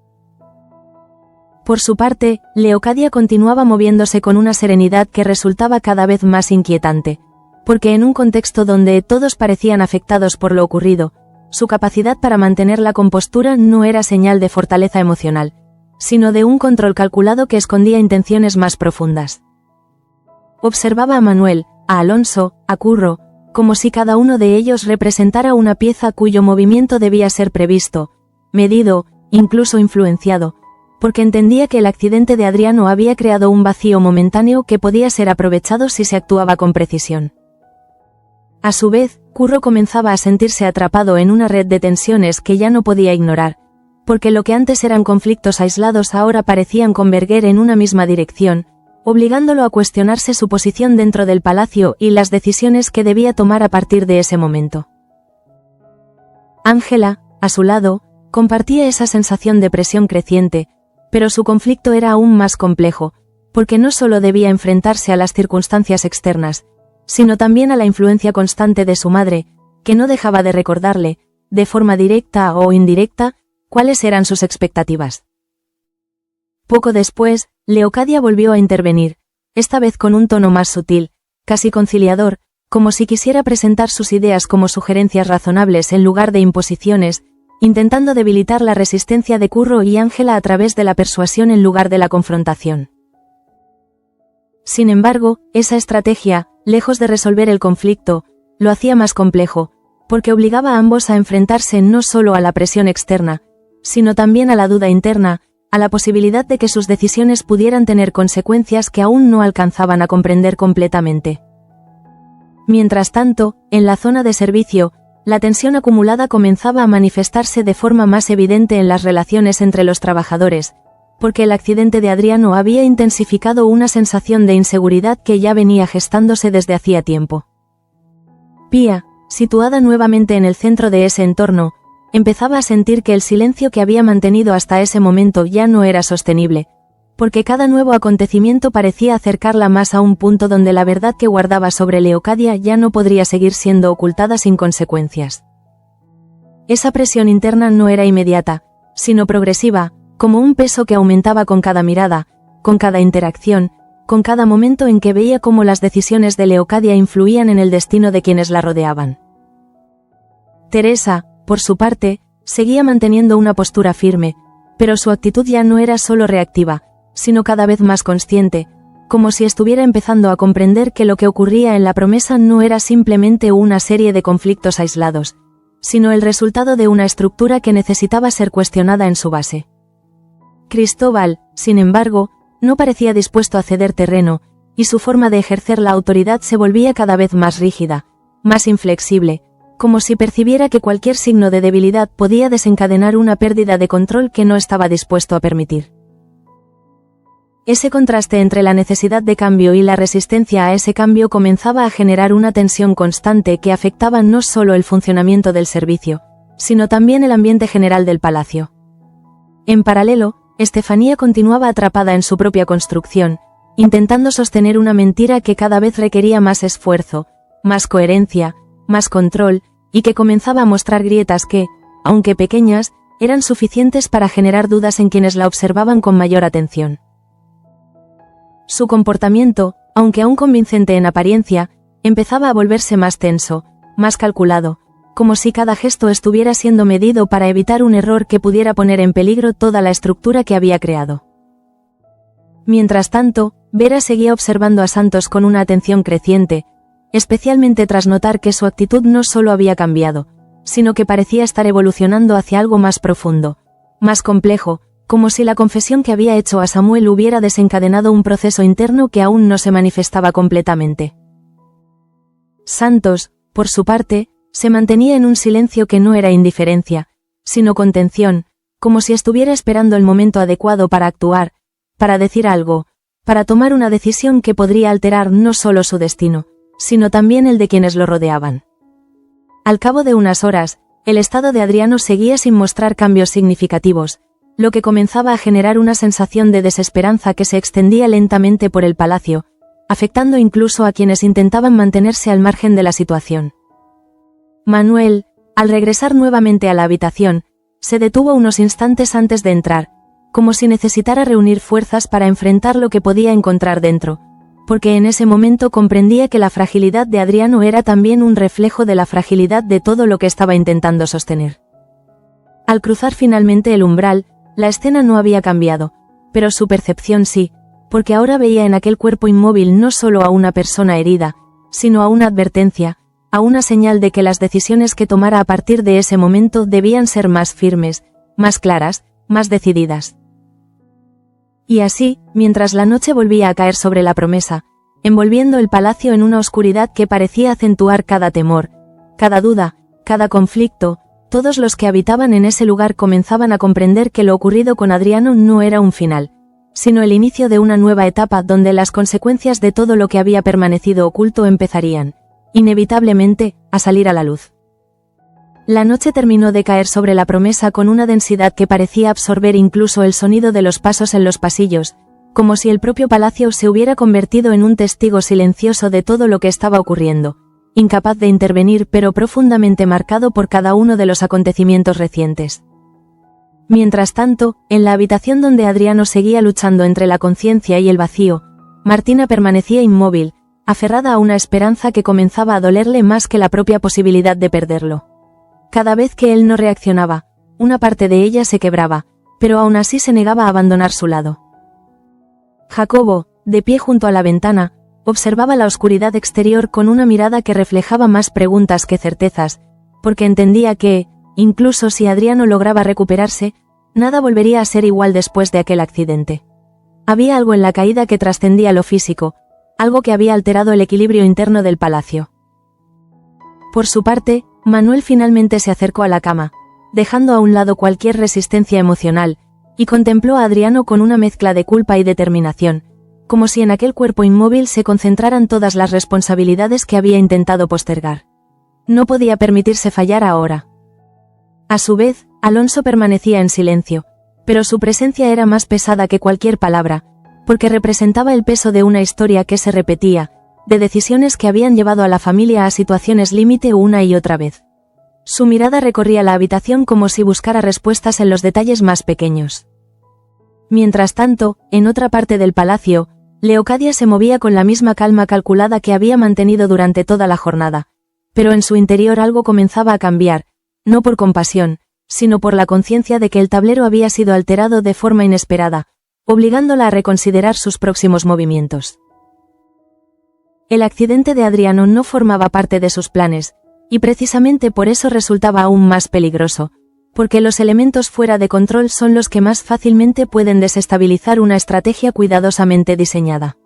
Por su parte, Leocadia continuaba moviéndose con una serenidad que resultaba cada vez más inquietante, porque en un contexto donde todos parecían afectados por lo ocurrido, su capacidad para mantener la compostura no era señal de fortaleza emocional, sino de un control calculado que escondía intenciones más profundas. Observaba a Manuel, a Alonso, a Curro, como si cada uno de ellos representara una pieza cuyo movimiento debía ser previsto, medido, incluso influenciado, porque entendía que el accidente de Adriano había creado un vacío momentáneo que podía ser aprovechado si se actuaba con precisión. A su vez, Curro comenzaba a sentirse atrapado en una red de tensiones que ya no podía ignorar, porque lo que antes eran conflictos aislados ahora parecían converger en una misma dirección, obligándolo a cuestionarse su posición dentro del palacio y las decisiones que debía tomar a partir de ese momento. Ángela, a su lado, compartía esa sensación de presión creciente, pero su conflicto era aún más complejo, porque no solo debía enfrentarse a las circunstancias externas, sino también a la influencia constante de su madre, que no dejaba de recordarle, de forma directa o indirecta, cuáles eran sus expectativas. Poco después, Leocadia volvió a intervenir, esta vez con un tono más sutil, casi conciliador, como si quisiera presentar sus ideas como sugerencias razonables en lugar de imposiciones, intentando debilitar la resistencia de Curro y Ángela a través de la persuasión en lugar de la confrontación. Sin embargo, esa estrategia, lejos de resolver el conflicto, lo hacía más complejo, porque obligaba a ambos a enfrentarse no solo a la presión externa, sino también a la duda interna, a la posibilidad de que sus decisiones pudieran tener consecuencias que aún no alcanzaban a comprender completamente. Mientras tanto, en la zona de servicio, la tensión acumulada comenzaba a manifestarse de forma más evidente en las relaciones entre los trabajadores, porque el accidente de Adriano había intensificado una sensación de inseguridad que ya venía gestándose desde hacía tiempo. Pía, situada nuevamente en el centro de ese entorno, empezaba a sentir que el silencio que había mantenido hasta ese momento ya no era sostenible, porque cada nuevo acontecimiento parecía acercarla más a un punto donde la verdad que guardaba sobre Leocadia ya no podría seguir siendo ocultada sin consecuencias. Esa presión interna no era inmediata, sino progresiva, como un peso que aumentaba con cada mirada, con cada interacción, con cada momento en que veía cómo las decisiones de Leocadia influían en el destino de quienes la rodeaban. Teresa, por su parte, seguía manteniendo una postura firme, pero su actitud ya no era solo reactiva, sino cada vez más consciente, como si estuviera empezando a comprender que lo que ocurría en la promesa no era simplemente una serie de conflictos aislados, sino el resultado de una estructura que necesitaba ser cuestionada en su base. Cristóbal, sin embargo, no parecía dispuesto a ceder terreno, y su forma de ejercer la autoridad se volvía cada vez más rígida, más inflexible, como si percibiera que cualquier signo de debilidad podía desencadenar una pérdida de control que no estaba dispuesto a permitir. Ese contraste entre la necesidad de cambio y la resistencia a ese cambio comenzaba a generar una tensión constante que afectaba no solo el funcionamiento del servicio, sino también el ambiente general del palacio. En paralelo, Estefanía continuaba atrapada en su propia construcción, intentando sostener una mentira que cada vez requería más esfuerzo, más coherencia, más control, y que comenzaba a mostrar grietas que, aunque pequeñas, eran suficientes para generar dudas en quienes la observaban con mayor atención. Su comportamiento, aunque aún convincente en apariencia, empezaba a volverse más tenso, más calculado, como si cada gesto estuviera siendo medido para evitar un error que pudiera poner en peligro toda la estructura que había creado. Mientras tanto, Vera seguía observando a Santos con una atención creciente, especialmente tras notar que su actitud no solo había cambiado, sino que parecía estar evolucionando hacia algo más profundo, más complejo, como si la confesión que había hecho a Samuel hubiera desencadenado un proceso interno que aún no se manifestaba completamente. Santos, por su parte, se mantenía en un silencio que no era indiferencia, sino contención, como si estuviera esperando el momento adecuado para actuar, para decir algo, para tomar una decisión que podría alterar no solo su destino, sino también el de quienes lo rodeaban. Al cabo de unas horas, el estado de Adriano seguía sin mostrar cambios significativos, lo que comenzaba a generar una sensación de desesperanza que se extendía lentamente por el palacio, afectando incluso a quienes intentaban mantenerse al margen de la situación. Manuel, al regresar nuevamente a la habitación, se detuvo unos instantes antes de entrar, como si necesitara reunir fuerzas para enfrentar lo que podía encontrar dentro, porque en ese momento comprendía que la fragilidad de Adriano era también un reflejo de la fragilidad de todo lo que estaba intentando sostener. Al cruzar finalmente el umbral, la escena no había cambiado, pero su percepción sí, porque ahora veía en aquel cuerpo inmóvil no solo a una persona herida, sino a una advertencia, a una señal de que las decisiones que tomara a partir de ese momento debían ser más firmes, más claras, más decididas. Y así, mientras la noche volvía a caer sobre la promesa, envolviendo el palacio en una oscuridad que parecía acentuar cada temor, cada duda, cada conflicto, todos los que habitaban en ese lugar comenzaban a comprender que lo ocurrido con Adriano no era un final, sino el inicio de una nueva etapa donde las consecuencias de todo lo que había permanecido oculto empezarían, inevitablemente, a salir a la luz. La noche terminó de caer sobre la promesa con una densidad que parecía absorber incluso el sonido de los pasos en los pasillos, como si el propio palacio se hubiera convertido en un testigo silencioso de todo lo que estaba ocurriendo, incapaz de intervenir pero profundamente marcado por cada uno de los acontecimientos recientes. Mientras tanto, en la habitación donde Adriano seguía luchando entre la conciencia y el vacío, Martina permanecía inmóvil, aferrada a una esperanza que comenzaba a dolerle más que la propia posibilidad de perderlo. Cada vez que él no reaccionaba, una parte de ella se quebraba, pero aún así se negaba a abandonar su lado. Jacobo, de pie junto a la ventana, observaba la oscuridad exterior con una mirada que reflejaba más preguntas que certezas, porque entendía que, incluso si Adriano lograba recuperarse, nada volvería a ser igual después de aquel accidente. Había algo en la caída que trascendía lo físico, algo que había alterado el equilibrio interno del palacio. Por su parte, Manuel finalmente se acercó a la cama, dejando a un lado cualquier resistencia emocional, y contempló a Adriano con una mezcla de culpa y determinación, como si en aquel cuerpo inmóvil se concentraran todas las responsabilidades que había intentado postergar. No podía permitirse fallar ahora. A su vez, Alonso permanecía en silencio, pero su presencia era más pesada que cualquier palabra, porque representaba el peso de una historia que se repetía, de decisiones que habían llevado a la familia a situaciones límite una y otra vez. Su mirada recorría la habitación como si buscara respuestas en los detalles más pequeños. Mientras tanto, en otra parte del palacio, Leocadia se movía con la misma calma calculada que había mantenido durante toda la jornada, pero en su interior algo comenzaba a cambiar, no por compasión, sino por la conciencia de que el tablero había sido alterado de forma inesperada, obligándola a reconsiderar sus próximos movimientos. El accidente de Adriano no formaba parte de sus planes, y precisamente por eso resultaba aún más peligroso, porque los elementos fuera de control son los que más fácilmente pueden desestabilizar una estrategia cuidadosamente diseñada.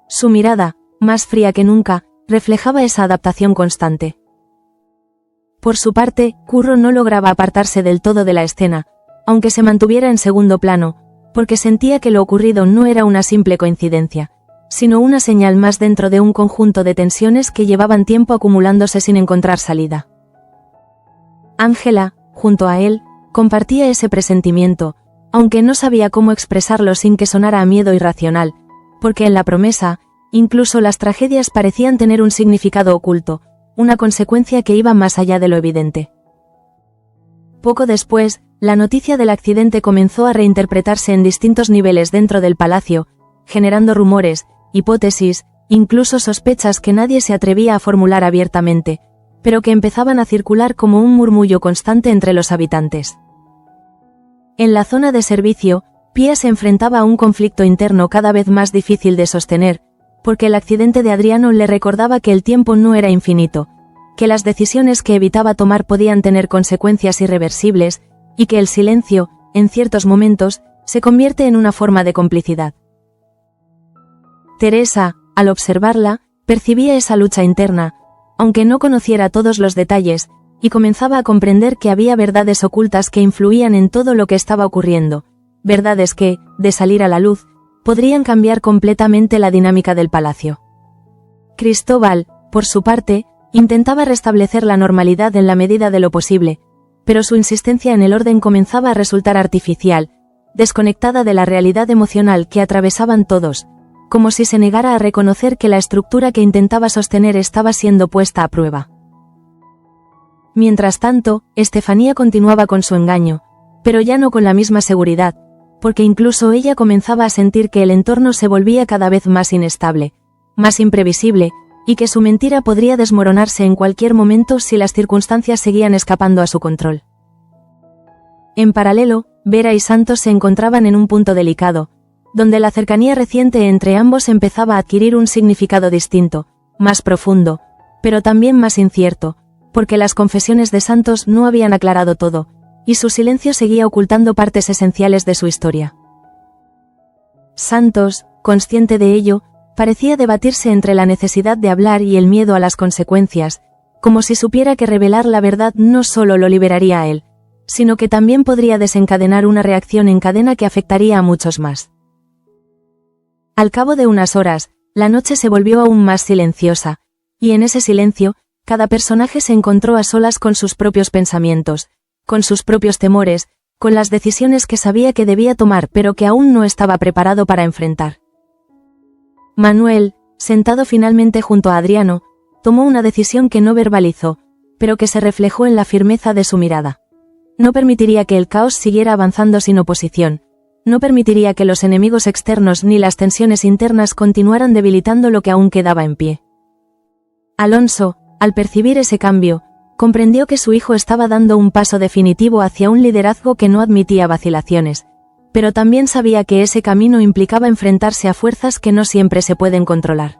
Su mirada, más fría que nunca, reflejaba esa adaptación constante. Por su parte, Curro no lograba apartarse del todo de la escena, aunque se mantuviera en segundo plano, porque sentía que lo ocurrido no era una simple coincidencia, sino una señal más dentro de un conjunto de tensiones que llevaban tiempo acumulándose sin encontrar salida. Ángela, junto a él, compartía ese presentimiento, aunque no sabía cómo expresarlo sin que sonara a miedo irracional, porque en la promesa, incluso las tragedias parecían tener un significado oculto, una consecuencia que iba más allá de lo evidente. Poco después, la noticia del accidente comenzó a reinterpretarse en distintos niveles dentro del palacio, generando rumores, hipótesis, incluso sospechas que nadie se atrevía a formular abiertamente, pero que empezaban a circular como un murmullo constante entre los habitantes. En la zona de servicio, Pía se enfrentaba a un conflicto interno cada vez más difícil de sostener, porque el accidente de Adriano le recordaba que el tiempo no era infinito, que las decisiones que evitaba tomar podían tener consecuencias irreversibles, y que el silencio, en ciertos momentos, se convierte en una forma de complicidad. Teresa, al observarla, percibía esa lucha interna, aunque no conociera todos los detalles, y comenzaba a comprender que había verdades ocultas que influían en todo lo que estaba ocurriendo, verdades que, de salir a la luz, podrían cambiar completamente la dinámica del palacio. Cristóbal, por su parte, intentaba restablecer la normalidad en la medida de lo posible, pero su insistencia en el orden comenzaba a resultar artificial, desconectada de la realidad emocional que atravesaban todos, como si se negara a reconocer que la estructura que intentaba sostener estaba siendo puesta a prueba. Mientras tanto, Estefanía continuaba con su engaño, pero ya no con la misma seguridad, porque incluso ella comenzaba a sentir que el entorno se volvía cada vez más inestable, más imprevisible, y que su mentira podría desmoronarse en cualquier momento si las circunstancias seguían escapando a su control. En paralelo, Vera y Santos se encontraban en un punto delicado, donde la cercanía reciente entre ambos empezaba a adquirir un significado distinto, más profundo, pero también más incierto, porque las confesiones de Santos no habían aclarado todo, y su silencio seguía ocultando partes esenciales de su historia. Santos, consciente de ello, parecía debatirse entre la necesidad de hablar y el miedo a las consecuencias, como si supiera que revelar la verdad no solo lo liberaría a él, sino que también podría desencadenar una reacción en cadena que afectaría a muchos más. Al cabo de unas horas, la noche se volvió aún más silenciosa, y en ese silencio, cada personaje se encontró a solas con sus propios pensamientos, con sus propios temores, con las decisiones que sabía que debía tomar pero que aún no estaba preparado para enfrentar. Manuel, sentado finalmente junto a Adriano, tomó una decisión que no verbalizó, pero que se reflejó en la firmeza de su mirada. No permitiría que el caos siguiera avanzando sin oposición, no permitiría que los enemigos externos ni las tensiones internas continuaran debilitando lo que aún quedaba en pie. Alonso, al percibir ese cambio, comprendió que su hijo estaba dando un paso definitivo hacia un liderazgo que no admitía vacilaciones, pero también sabía que ese camino implicaba enfrentarse a fuerzas que no siempre se pueden controlar.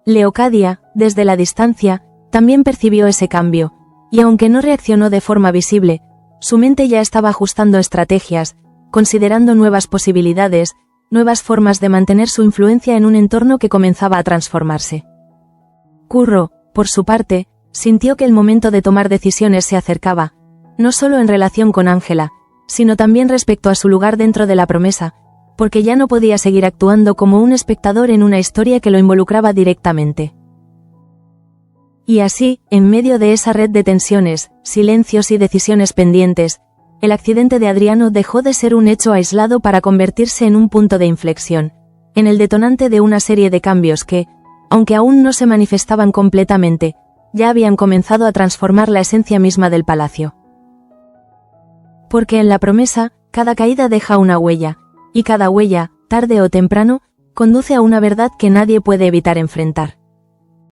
Leocadia, desde la distancia, también percibió ese cambio, y aunque no reaccionó de forma visible, su mente ya estaba ajustando estrategias, considerando nuevas posibilidades, nuevas formas de mantener su influencia en un entorno que comenzaba a transformarse. Curro, por su parte, sintió que el momento de tomar decisiones se acercaba, no solo en relación con Ángela, sino también respecto a su lugar dentro de la promesa, porque ya no podía seguir actuando como un espectador en una historia que lo involucraba directamente. Y así, en medio de esa red de tensiones, silencios y decisiones pendientes, el accidente de Adriano dejó de ser un hecho aislado para convertirse en un punto de inflexión, en el detonante de una serie de cambios que, aunque aún no se manifestaban completamente, ya habían comenzado a transformar la esencia misma del palacio. Porque en la promesa, cada caída deja una huella, y cada huella, tarde o temprano, conduce a una verdad que nadie puede evitar enfrentar.